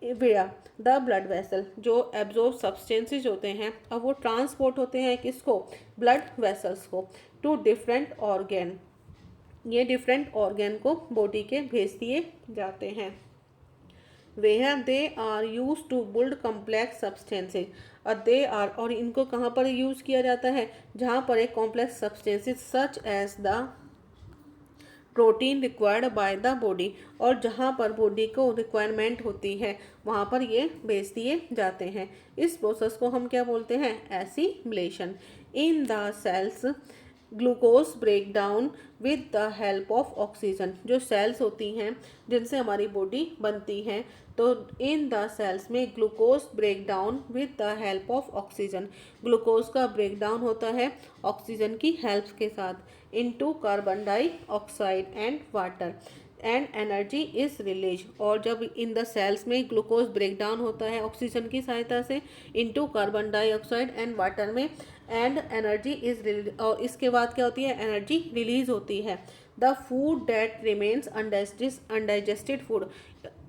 where the blood vessel, जो एब्जॉर्ब सब्सटेंसेज होते हैं अब वो ट्रांसपोर्ट होते हैं किसको, ब्लड वेसल्स को, टू डिफरेंट ऑर्गेन, ये डिफरेंट ऑर्गेन को बॉडी के भेज दिए जाते हैं। Where they are use to build complex substances, और दे आर, और इनको कहाँ पर यूज़ किया जाता है, जहाँ पर एक complex substances such as the protein required by the body, और जहाँ पर बॉडी को रिक्वायरमेंट होती है वहाँ पर ये भेज दिए जाते हैं। इस प्रोसेस को हम क्या बोलते हैं, assimilation. In the cells glucose break down with the help of oxygen, जो सेल्स होती हैं जिनसे हमारी बॉडी बनती है, तो इन द सेल्स में glucose break down with the help of oxygen, glucose का ब्रेक डाउन होता है ऑक्सीजन की हेल्प के साथ, into carbon dioxide and water, and energy is release. और जब इन द सेल्स में ग्लूकोज ब्रेक डाउन होता है ऑक्सीजन की सहायता से into carbon dioxide and water में, एंड एनर्जी इज रिलीज, और इसके बाद क्या होती है, एनर्जी रिलीज होती है। The food that remains undigested food,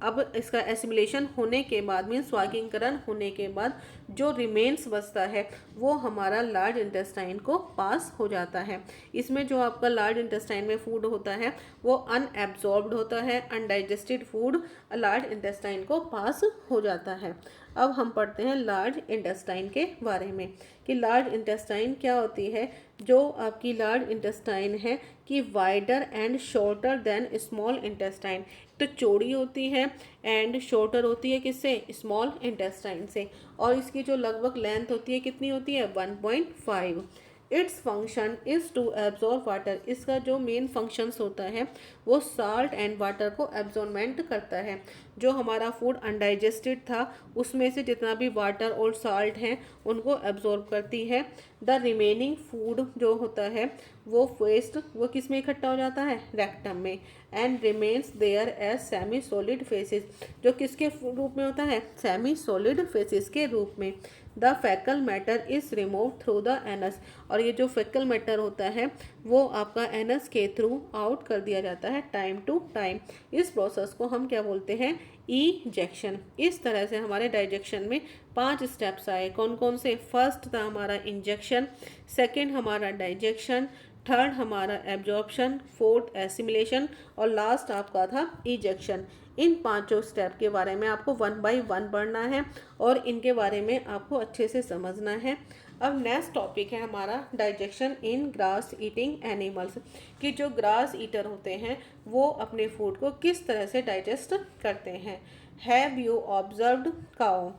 अब इसका एसिमिलेशन होने के बाद मीन्स स्वागीकरण होने के बाद जो रिमेन्स बचता है वो हमारा लार्ज इंटेस्टाइन को पास हो जाता है। इसमें जो आपका लार्ज इंटेस्टाइन में फूड होता है वो अनएब्जॉर्ब्ड होता है, अनडाइजेस्टेड फूड लार्ज इंटेस्टाइन को पास हो जाता है। अब हम पढ़ते हैं लार्ज इंटेस्टाइन के बारे में कि लार्ज इंटेस्टाइन क्या होती है। जो आपकी लार्ज इंटेस्टाइन है कि wider and shorter than small intestine, तो चौड़ी होती है एंड शॉर्टर होती है किससे, स्मॉल इंटेस्टाइन से, और इसकी जो लगभग लेंथ होती है कितनी होती है, 1.5। Its function is to absorb water, इसका जो मेन फंक्शंस होता है वो साल्ट एंड वाटर को एब्जॉर्बमेंट करता है। जो हमारा फूड अनडाइजेस्टेड था उसमें से जितना भी वाटर और साल्ट हैं उनको एब्जॉर्ब करती है। द रिमेनिंग फूड जो होता है वो वेस्ट वो किस में इकट्ठा हो जाता है, रेक्टम में, and remains there as semi solid faeces, जो किसके रूप में होता है, सेमी सॉलिड फेसिस के रूप में। द फैकल matter is remove through the anus, और ये जो फैकल मैटर होता है वो आपका एनस के थ्रू आउट कर दिया जाता है टाइम टू टाइम। इस प्रोसेस को हम क्या बोलते हैं, इजेक्शन। इस तरह से हमारे डाइजेक्शन में 5 स्टेप्स आए, कौन कौन से, फर्स्ट था हमारा इंजेक्शन, सेकेंड हमारा डाइजेक्शन, थर्ड हमारा एब्जॉर्प्शन, फोर्थ एसिमिलेशन, और लास्ट आपका था इजेक्शन। इन 5 स्टेप के बारे में आपको 1 बाय 1 पढ़ना है और इनके बारे में आपको अच्छे से समझना है। अब नेक्स्ट टॉपिक है हमारा डाइजेक्शन इन ग्रास ईटिंग एनिमल्स, कि जो ग्रास ईटर होते हैं वो अपने फूड को किस तरह से डाइजेस्ट करते हैं। Have you observed cow,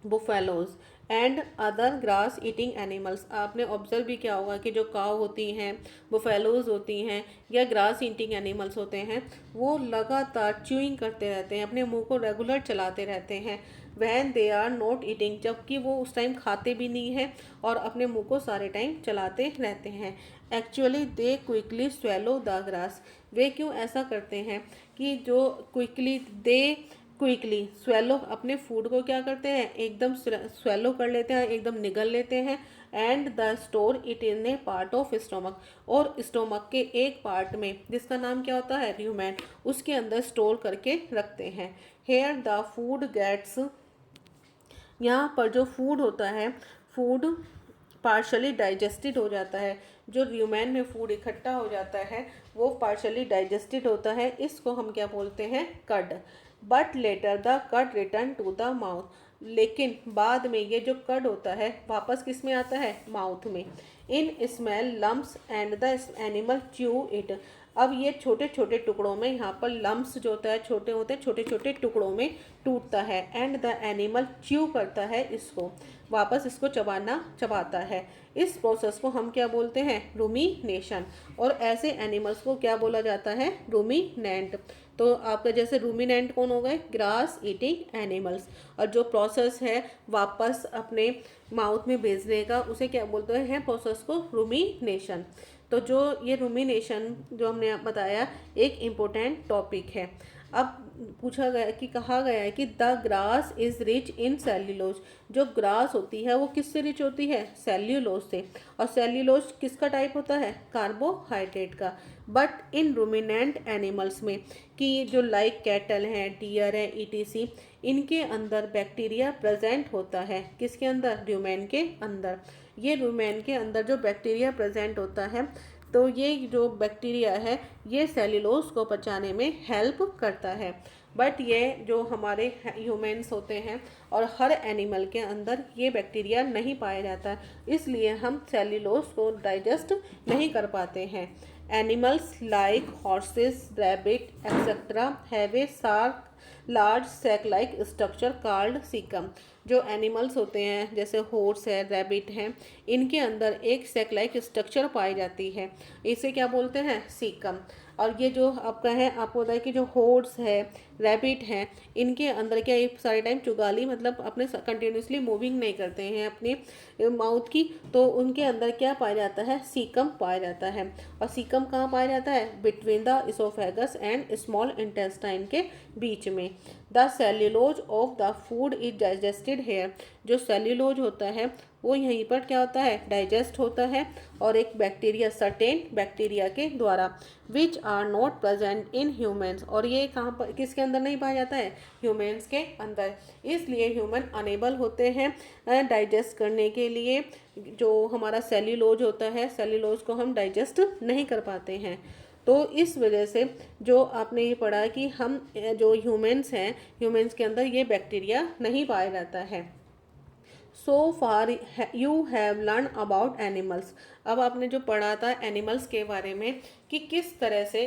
buffaloes and other grass eating animals, आपने ऑब्जर्व भी किया होगा कि जो काव होती हैं, बुफेलोज होती हैं या ग्रास ईटिंग एनिमल्स होते हैं वो लगातार च्यूइंग करते रहते हैं, अपने मुंह को रेगुलर चलाते रहते हैं। When they are not eating, जबकि वो उस टाइम खाते भी नहीं हैं और अपने मुंह को सारे टाइम चलाते रहते हैं। Actually they quickly swallow the grass, वे क्यों ऐसा करते हैं कि जो क्विकली स्वेलो अपने फूड को क्या करते हैं, एकदम स्वेलो कर लेते हैं, एकदम निगल लेते हैं। And the store it in A part of stomach, और स्टोमक के एक पार्ट में जिसका नाम क्या होता है, र्यूमेन, उसके अंदर स्टोर करके रखते हैं। हेयर द फूड गेट्स, यहाँ पर जो फूड होता है, फूड पार्शली डाइजेस्टेड हो जाता है। जो र्यूमेन में फूड इकट्ठा हो जाता है वो पार्शली डाइजेस्टेड होता है, इसको हम क्या बोलते हैं, कड। बट लेटर द कड रिटर्न टू द माउथ, लेकिन बाद में ये जो कड होता है वापस किस में आता है, माउथ में। In small lumps and the animal chew it, अब ये छोटे छोटे टुकड़ों में, यहाँ पर लम्प्स जो होता है छोटे होते हैं, छोटे छोटे टुकड़ों में टूटता है। एंड द एनिमल च्यू करता है इसको, वापस इसको चबाता है। इस प्रोसेस को हम क्या बोलते हैं, रूमिनेशन। और ऐसे एनिमल्स को क्या बोला जाता है, रूमिनेंट। तो आपका जैसे रूमिनेंट कौन हो गए, ग्रास ईटिंग एनिमल्स। और जो प्रोसेस है वापस अपने माउथ में भेजने का, उसे क्या बोलते हैं, प्रोसेस को रूमिनेशन। तो जो ये रूमिनेशन जो हमने बताया एक इम्पोर्टेंट टॉपिक है। अब पूछा गया कि कहा गया है कि the grass is rich in cellulose, जो ग्रास होती है वो किससे रिच होती है, सेल्यूलोज से। और सेल्यूलोज किसका टाइप होता है, कार्बोहाइड्रेट का। बट इन रूमिनेंट एनिमल्स में, कि जो लाइक कैटल हैं, डियर हैं, ईटीसी, इनके अंदर बैक्टीरिया प्रेजेंट होता है, किसके अंदर, र्यूमेन के अंदर। ये र्यूमेन के अंदर जो बैक्टीरिया प्रेजेंट होता है, तो ये जो बैक्टीरिया है ये सेल्यूलोज को पचाने में हेल्प करता है। बट ये जो हमारे ह्यूमंस होते हैं और हर एनिमल के अंदर ये बैक्टीरिया नहीं पाया जाता, इसलिए हम सेल्यूलोज को डाइजेस्ट नहीं कर पाते हैं। Animals like horses, rabbit etcetera have a shark large sac like structure called caecum, जो एनिमल्स होते हैं जैसे हॉर्स है, रैबिट हैं, इनके अंदर एक सैक लाइक स्ट्रक्चर पाई जाती है, इसे क्या बोलते हैं, सीकम। और ये जो आपका है, आपको बताया कि जो हॉर्स है, रैबिट हैं, इनके अंदर क्या ये सारे टाइम चुगाली मतलब अपने कंटिन्यूसली मूविंग नहीं करते हैं अपने माउथ की, तो उनके अंदर क्या पाया जाता है, सीकम पाया जाता है। और सीकम कहाँ पाया जाता है, between the oesophagus and small intestine के बीच में। The cellulose of the food is digested here, जो सेल्यूलोज होता है वो यहीं पर क्या होता है, डाइजेस्ट होता है, और एक बैक्टीरिया, सर्टेन बैक्टीरिया के द्वारा, which are not present in humans, और ये कहाँ पर, किसके अंदर नहीं पाया जाता है, ह्यूमन्स के अंदर। इसलिए ह्यूमन अनेबल होते हैं डाइजेस्ट करने के लिए, जो हमारा सेल्यूलोज होता है, सेल्यूलोज को हम डाइजेस्ट नहीं कर पाते हैं। तो इस वजह से जो आपने ये पढ़ा कि हम जो ह्यूमन्स हैं, ह्यूमन्स के अंदर ये बैक्टीरिया नहीं पाया जाता है। So far you have learn about animals, अब आपने जो पढ़ा था एनिमल्स के बारे में कि किस तरह से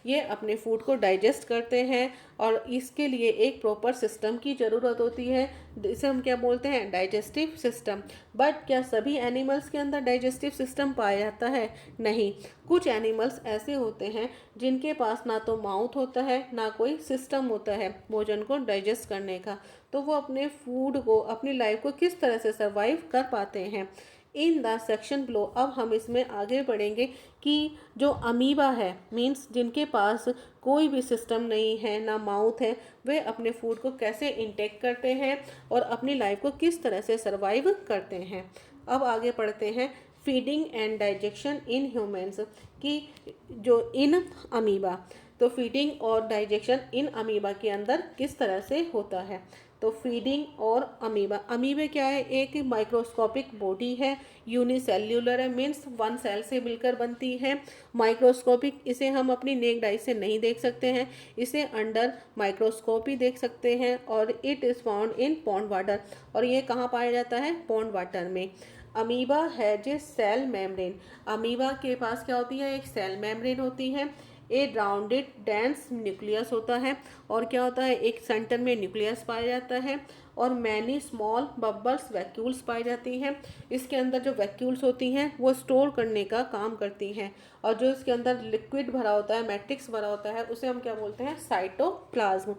ये अपने फूड को डाइजेस्ट करते हैं, और इसके लिए एक प्रॉपर सिस्टम की ज़रूरत होती है, इसे हम क्या बोलते हैं, डाइजेस्टिव सिस्टम। बट क्या सभी एनिमल्स के अंदर डाइजेस्टिव सिस्टम पाया जाता है, नहीं। कुछ एनिमल्स ऐसे होते हैं जिनके पास ना तो माउथ होता है, ना कोई सिस्टम होता है भोजन को डाइजेस्ट करने का, तो वो अपने फूड को, अपनी लाइफ को किस तरह से सर्वाइव कर पाते हैं। इन द सेक्शन बिलो, अब हम इसमें आगे बढ़ेंगे कि जो अमीबा है, मीन्स जिनके पास कोई भी सिस्टम नहीं है, ना माउथ है, वे अपने फूड को कैसे इंटेक करते हैं और अपनी लाइफ को किस तरह से सर्वाइव करते हैं। अब आगे पढ़ते हैं feeding and digestion in humans, कि जो इन अमीबा, तो फीडिंग और डाइजेशन इन अमीबा के अंदर किस तरह से होता है। तो फीडिंग और अमीबा, अमीबा क्या है, एक माइक्रोस्कोपिक बॉडी है, यूनिसेल्यूलर है, मीन्स वन सेल से मिलकर बनती है। माइक्रोस्कोपिक, इसे हम अपनी नेक्ड आई से नहीं देख सकते हैं, इसे अंडर माइक्रोस्कोप ही देख सकते हैं। और it is found in pond water, और ये कहाँ पाया जाता है, पॉन्ड वाटर में। Amoeba has a cell membrane, amoeba के पास क्या होती है, एक सेल मेम्ब्रेन होती है। ए राउंडेड डेंस न्यूक्लियस होता है, और क्या होता है, एक सेंटर में न्यूक्लियस पाया जाता है, और मैनी स्मॉल बबल्स वैक्यूल्स पाई जाती हैं। इसके अंदर जो वैक्यूल्स होती हैं वो स्टोर करने का काम करती हैं, और जो इसके अंदर लिक्विड भरा होता है, मैट्रिक्स भरा होता है, उसे हम क्या बोलते हैं, cytoplasm.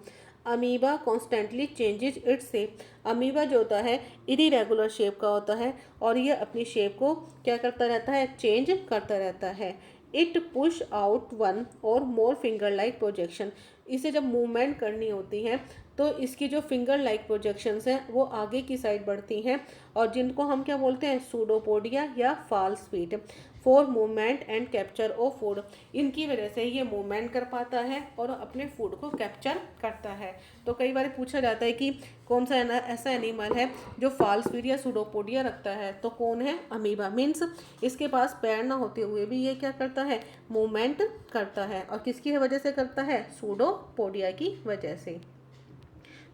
Amoeba constantly changes its shape. Amoeba जो होता है इरेगुलर शेप का होता है और ये अपनी शेप को क्या करता रहता है, चेंज करता रहता है। इट पुश आउट वन और मोर फिंगर लाइक प्रोजेक्शन। इसे जब मूवमेंट करनी होती है तो इसकी जो फिंगर लाइक प्रोजेक्शंस हैं वो आगे की साइड बढ़ती हैं और जिनको हम क्या बोलते हैं, सूडोपोडिया या false feet. For movement and capture of food, इनकी वजह से ये मूवमेंट कर पाता है और अपने फूड को कैप्चर करता है। तो कई बार पूछा जाता है कि कौन सा ऐसा एनिमल है जो फॉल्स फीट या सूडोपोडिया रखता है, तो कौन है, अमीबा। मीन्स इसके पास पैर ना होते हुए भी ये क्या करता है, मूवमेंट करता है। और किसकी वजह से करता है, सूडोपोडिया की वजह से।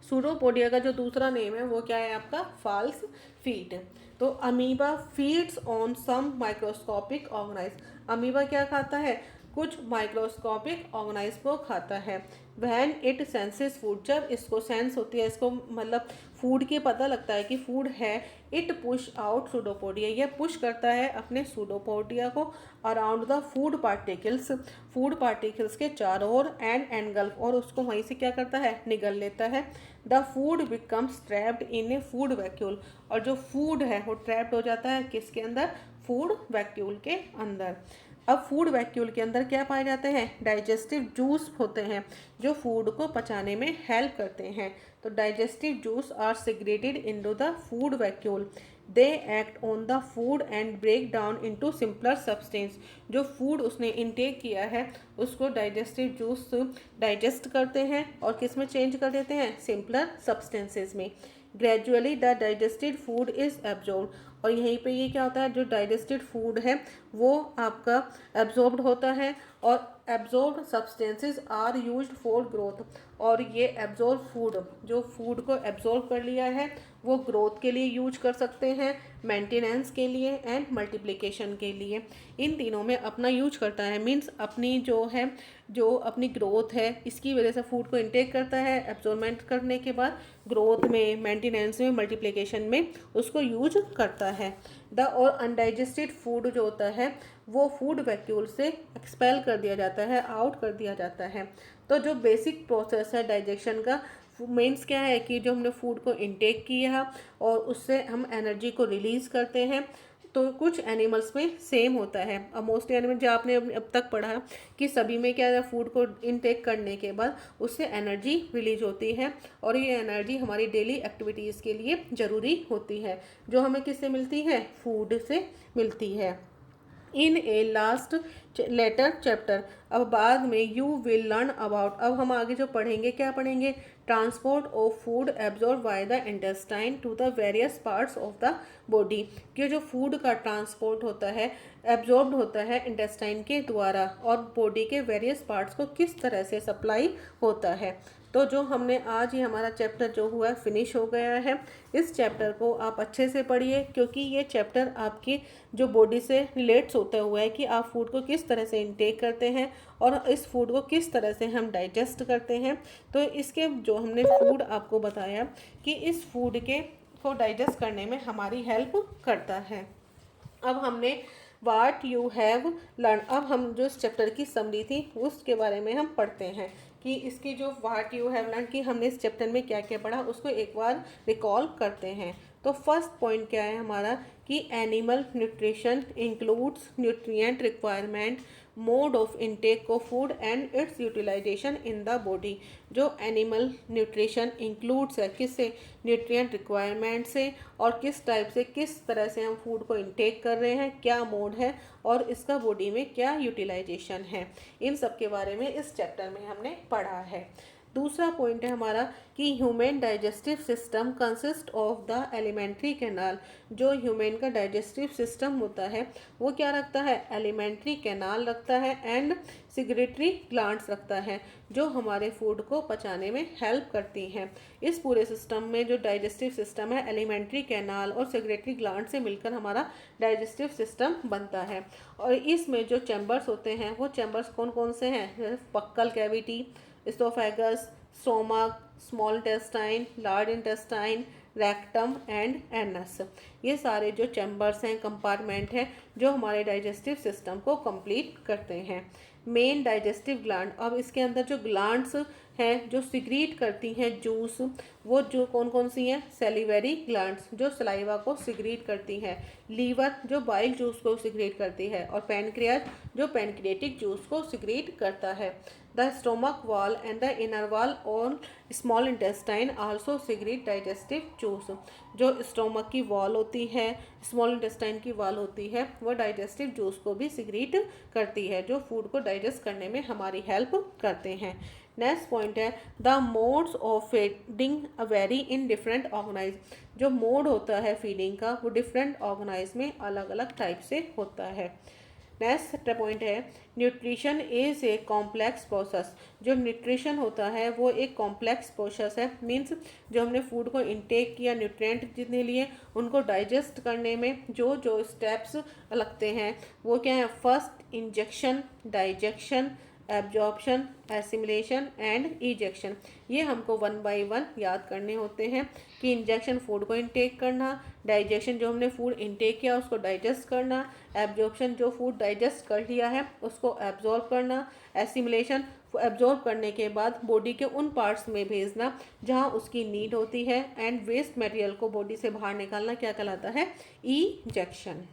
सूडोपोडिया का जो दूसरा नेम है वो क्या है आपका, फॉल्स फीट। तो amoeba feeds on some microscopic organisms. Amoeba क्या खाता है, कुछ माइक्रोस्कोपिक ऑर्गेनाइज को खाता है। वैन इट सेंसेस फूड, जब इसको सेंस होती है, इसको मतलब फूड के पता लगता है कि फूड है, इट पुश आउट सूडोपोडिया, यह पुश करता है अपने सूडोपोडिया को अराउंड द फूड पार्टिकल्स के चारों ओर एंड एनगल्फ, और उसको वहीं से क्या करता है, निगल लेता है। The food becomes trapped in A food vacuole, और जो फूड है वो ट्रैप्ड हो जाता है किसके अंदर, फूड वैक्यूल के अंदर। अब फूड वैक्यूल के अंदर क्या पाए जाते हैं, डाइजेस्टिव जूस होते हैं जो फूड को पचाने में हेल्प करते हैं। तो digestive juice are secreted into the food vacuole. They act on the food and break down into simpler substance. जो फूड उसने इनटेक किया है उसको डाइजेस्टिव जूस डाइजेस्ट करते हैं और किस में चेंज कर देते हैं, सिंपलर सब्सटेंसेस में। Gradually the digested food is absorb, और यहीं पे ये क्या होता है, जो डाइजेस्टेड फूड है वो आपका एब्जॉर्ब्ड होता है और absorbed substances are used for growth. और ये एब्जॉर्ब फूड, जो फूड को एब्जॉर्ब कर लिया है वो ग्रोथ के लिए यूज कर सकते हैं, मेंटेनेंस के लिए एंड मल्टीप्लिकेशन के लिए। इन तीनों में अपना यूज करता है। मीन्स अपनी जो अपनी ग्रोथ है इसकी वजह से फूड को इनटेक करता है, एब्जॉर्बमेंट करने के बाद ग्रोथ में, मेंटेनेंस में, मल्टीप्लिकेशन में उसको यूज करता है। और अनडाइजेस्टेड फूड जो होता है वो फूड वैक्यूल से एक्सपेल कर दिया जाता है, आउट कर दिया जाता है। तो जो बेसिक प्रोसेस है डाइजेशन का, मीन्स क्या है कि जो हमने फूड को इनटेक किया और उससे हम एनर्जी को रिलीज़ करते हैं, तो कुछ एनिमल्स में सेम होता है। अब मोस्टली एनिमल जो आपने अब तक पढ़ा कि सभी में क्या है, फूड को इनटेक करने के बाद उससे एनर्जी रिलीज होती है और ये एनर्जी हमारी डेली एक्टिविटीज़ के लिए ज़रूरी होती है, जो हमें किससे मिलती है, फूड से मिलती है। इन ए लास्ट लेटर चैप्टर, अब बाद में यू विल लर्न अबाउट, अब हम आगे जो पढ़ेंगे क्या पढ़ेंगे, transport of food absorb by the intestine to the various parts of the body. कि जो फूड का ट्रांसपोर्ट होता है, एब्जॉर्ब होता है इंटेस्टाइन के द्वारा और बॉडी के वेरियस पार्ट्स को किस तरह से सप्लाई होता है। तो जो हमने आज ही हमारा चैप्टर जो हुआ है फिनिश हो गया है। इस चैप्टर को आप अच्छे से पढ़िए क्योंकि ये चैप्टर आपकी जो बॉडी से रिलेट्स होता हुआ है कि आप फूड को किस तरह से इनटेक करते हैं और इस फूड को किस तरह से हम डाइजेस्ट करते हैं। तो इसके जो हमने फूड आपको बताया कि इस फूड के को डाइजेस्ट करने में हमारी हेल्प करता है। अब हमने वाट यू हैव लर्न, अब हम जो इस चैप्टर की समरी थी उसके बारे में हम पढ़ते हैं कि इसकी जो वाट यू हैव लर्न कि हमने इस चैप्टर में क्या क्या पढ़ा उसको एक बार रिकॉल करते हैं। तो फर्स्ट पॉइंट क्या है हमारा कि animal nutrition includes nutrient requirement, mode of intake of food and its utilisation in the body. जो एनिमल न्यूट्रिशन इंक्लूड्स है किससे, न्यूट्रिएंट रिक्वायरमेंट से, और किस टाइप से, किस तरह से हम फूड को इनटेक कर रहे हैं, क्या मोड है और इसका बॉडी में क्या यूटिलाइजेशन है, इन सब के बारे में इस चैप्टर में हमने पढ़ा है। दूसरा पॉइंट है हमारा कि human digestive system consist of the alimentary canal. जो ह्यूमन का डाइजेस्टिव सिस्टम होता है वो क्या रखता है, एलिमेंट्री कैनाल रखता है एंड सिक्रेटरी ग्लैंड्स रखता है जो हमारे फूड को पचाने में हेल्प करती हैं। इस पूरे सिस्टम में जो डाइजेस्टिव सिस्टम है, एलिमेंट्री कैनाल और सिक्रेटरी ग्लैंड से मिलकर हमारा डाइजेस्टिव सिस्टम बनता है। और इसमें जो चैम्बर्स होते हैं वो चैम्बर्स कौन कौन से हैं, buccal cavity, oesophagus, stomach, small intestine, large intestine, rectum and anus. ये सारे जो चैम्बर्स हैं, कंपार्टमेंट हैं जो हमारे डाइजेस्टिव सिस्टम को कंप्लीट करते हैं। मेन डाइजेस्टिव ग्लैंड, अब इसके अंदर जो ग्लैंड्स हैं जो सिक्रीट करती हैं जूस, वो जो कौन कौन सी हैं? सैलिवरी ग्लैंड्स जो सलाइवा को सिक्रीट करती हैं, लीवर जो बाइल जूस को सिक्रीट करती है, और पैनक्रियाज जो पैनक्रियाटिक जूस को सिक्रीट करता है। The stomach wall and the inner wall और small intestine also secrete digestive juice. जो स्टोमक की वॉल होती है, स्मॉल इंटेस्टाइन की वॉल होती है, वो डाइजेस्टिव जूस को भी सिक्रीट करती है, जो फूड को डाइजेस्ट करने में हमारी हेल्प करते हैं। नेक्स्ट पॉइंट है the modes of feeding vary in different organisms. जो मोड होता है फीडिंग का वो डिफरेंट ऑर्गेनाइज में अलग अलग टाइप से होता है। नेक्स्ट पॉइंट है nutrition is a complex process. जो न्यूट्रिशन होता है वो एक कॉम्प्लेक्स प्रोसेस है, मीन्स जो हमने फूड को इंटेक किया, न्यूट्रिएंट जितने लिए, उनको डाइजेस्ट करने में जो जो स्टेप्स लगते हैं वो क्या है? First ingestion, digestion, absorption, assimilation and egestion. ये हमको 1 बाय 1 याद करने होते हैं कि इंजेक्शन फूड को इंटेक करना, डाइजेशन जो हमने फूड इंटेक किया उसको डाइजेस्ट करना, एब्जॉर्प्शन जो फूड डाइजेस्ट कर लिया है उसको एब्जॉर्ब करना, एसिमिलेशन एब्जॉर्ब करने के बाद बॉडी के उन पार्ट्स में भेजना जहाँ उसकी नीड होती है, एंड वेस्ट मटेरियल को बॉडी से बाहर निकालना क्या कहलाता है? इजेक्शन।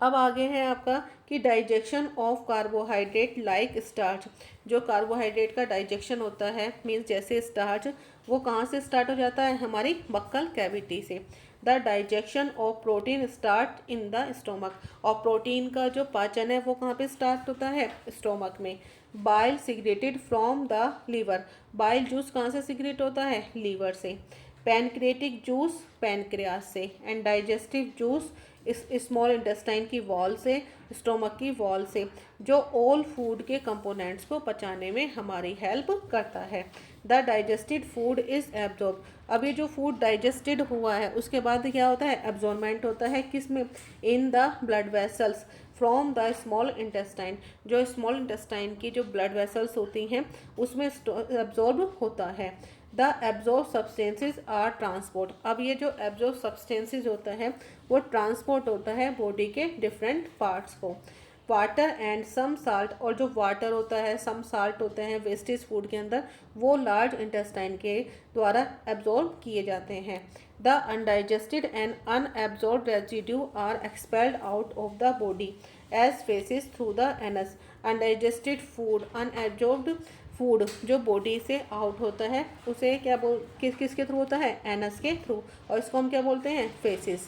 अब आगे है आपका कि डाइजेक्शन ऑफ कार्बोहाइड्रेट लाइक स्टार्च। जो कार्बोहाइड्रेट का डाइजेक्शन होता है, मीन्स जैसे स्टार्च, वो कहाँ से स्टार्ट हो जाता है? हमारी बक्कल कैविटी से। The digestion of protein start in the stomach. और प्रोटीन का जो पाचन है वो कहाँ पे स्टार्ट होता है? स्टोमक में। Bile secreted from the liver. Bile juice कहाँ से सिक्रेट होता है? लीवर से। पैनक्रियाटिक जूस पैनक्रियास से, एंड डाइजेस्टिव जूस इस स्मॉल इंटेस्टाइन की वॉल से, स्टोमक की वॉल से, जो ऑल फूड के कंपोनेंट्स को पचाने में हमारी हेल्प करता है। The digested food is absorb. अब ये जो फूड डाइजेस्टेड हुआ है उसके बाद क्या होता है? एब्जॉर्बमेंट होता है। किस में? In the blood vessels from the small intestine. जो स्मॉल इंटेस्टाइन की जो ब्लड वेसल्स होती हैं उसमें एब्जॉर्ब होता है। The absorb substances are transport. अब ये जो एब्जॉर्ब सब्सटेंसेज होता है वो ट्रांसपोर्ट होता है बॉडी के डिफरेंट पार्ट्स को। वाटर एंड सम साल्ट, और जो वाटर होता है, सम साल्ट होते हैं वेस्टेज फूड के अंदर, वो लार्ज इंटेस्टाइन के द्वारा एब्जॉर्ब किए जाते हैं। The undigested and unabsorbed residue are expelled out of the body as faeces through the anus. Undigested food, unabsorbed food जो बॉडी से आउट होता है उसे क्या किसके थ्रू होता है? एनस के थ्रू, और इसको हम क्या बोलते हैं? फेसिस।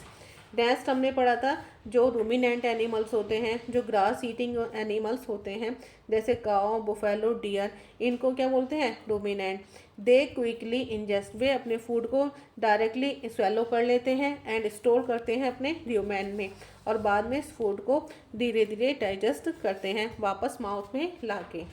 नेक्स्ट हमने पढ़ा था जो रूमिनेंट एनिमल्स होते हैं, जो ग्रास ईटिंग एनिमल्स होते हैं, जैसे काऊ, बुफेलो, डियर, इनको क्या बोलते हैं? रूमिनेंट। They quickly ingest. वे अपने फूड को डायरेक्टली स्वेलो कर लेते हैं एंड स्टोर करते हैं अपने ल्यूमेन में, और बाद में इस फूड को धीरे धीरे डाइजेस्ट करते हैं वापस माउथ में लाके।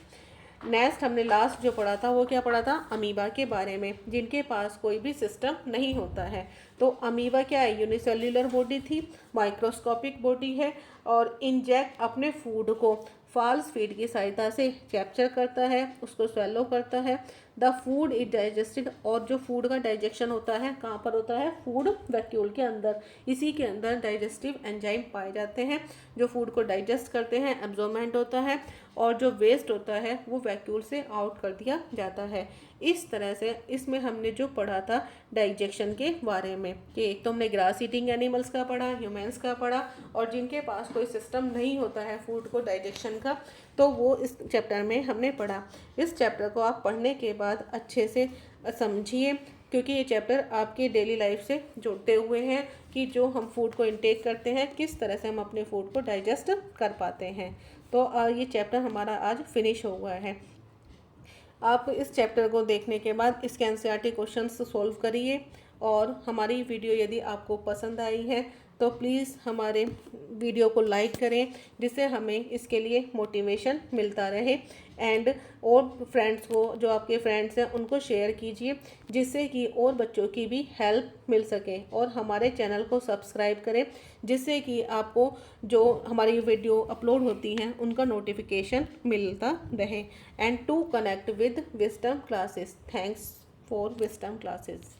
नेक्स्ट हमने लास्ट जो पढ़ा था वो क्या पढ़ा था? अमीबा के बारे में, जिनके पास कोई भी सिस्टम नहीं होता है। तो अमीबा क्या है? यूनिसेल्युलर बॉडी थी, माइक्रोस्कोपिक बॉडी है, और इंजेक्ट अपने फूड को फॉल्स फीड की सहायता से कैप्चर करता है, उसको स्वेलो करता है। The food is digested. और जो फूड का डाइजेक्शन होता है कहाँ पर होता है? फूड वैक्यूल के अंदर। इसी के अंदर डाइजेस्टिव एंजाइम पाए जाते हैं जो फूड को डाइजेस्ट करते हैं, एब्जॉर्बमेंट होता है, और जो वेस्ट होता है वो वैक्यूल से आउट कर दिया जाता है। इस तरह से इसमें हमने जो पढ़ा था डाइजेक्शन के बारे में कि एक तो हमने ग्रास ईटिंग एनिमल्स का पढ़ा, ह्यूमंस का पढ़ा, और जिनके पास कोई सिस्टम नहीं होता है फूड को डाइजेक्शन का, तो वो इस चैप्टर में हमने पढ़ा। इस चैप्टर को आप पढ़ने के बाद अच्छे से समझिए, क्योंकि ये चैप्टर आपके डेली लाइफ से जुड़ते हुए हैं कि जो हम फूड को इंटेक करते हैं किस तरह से हम अपने फूड को डाइजेस्ट कर पाते हैं। तो ये चैप्टर हमारा आज फिनिश हो गया है। आप इस चैप्टर को देखने के बाद इसके एनसीईआरटी क्वेश्चंस सॉल्व करिए, और हमारी वीडियो यदि आपको पसंद आई है तो प्लीज़ हमारे वीडियो को लाइक करें, जिससे हमें इसके लिए मोटिवेशन मिलता रहे, एंड और फ्रेंड्स को, जो आपके फ्रेंड्स हैं उनको शेयर कीजिए, जिससे कि और बच्चों की भी हेल्प मिल सके, और हमारे चैनल को सब्सक्राइब करें, जिससे कि आपको जो हमारी वीडियो अपलोड होती हैं उनका नोटिफिकेशन मिलता रहे। And to connect with Wisdom Classes, thanks for Wisdom classes.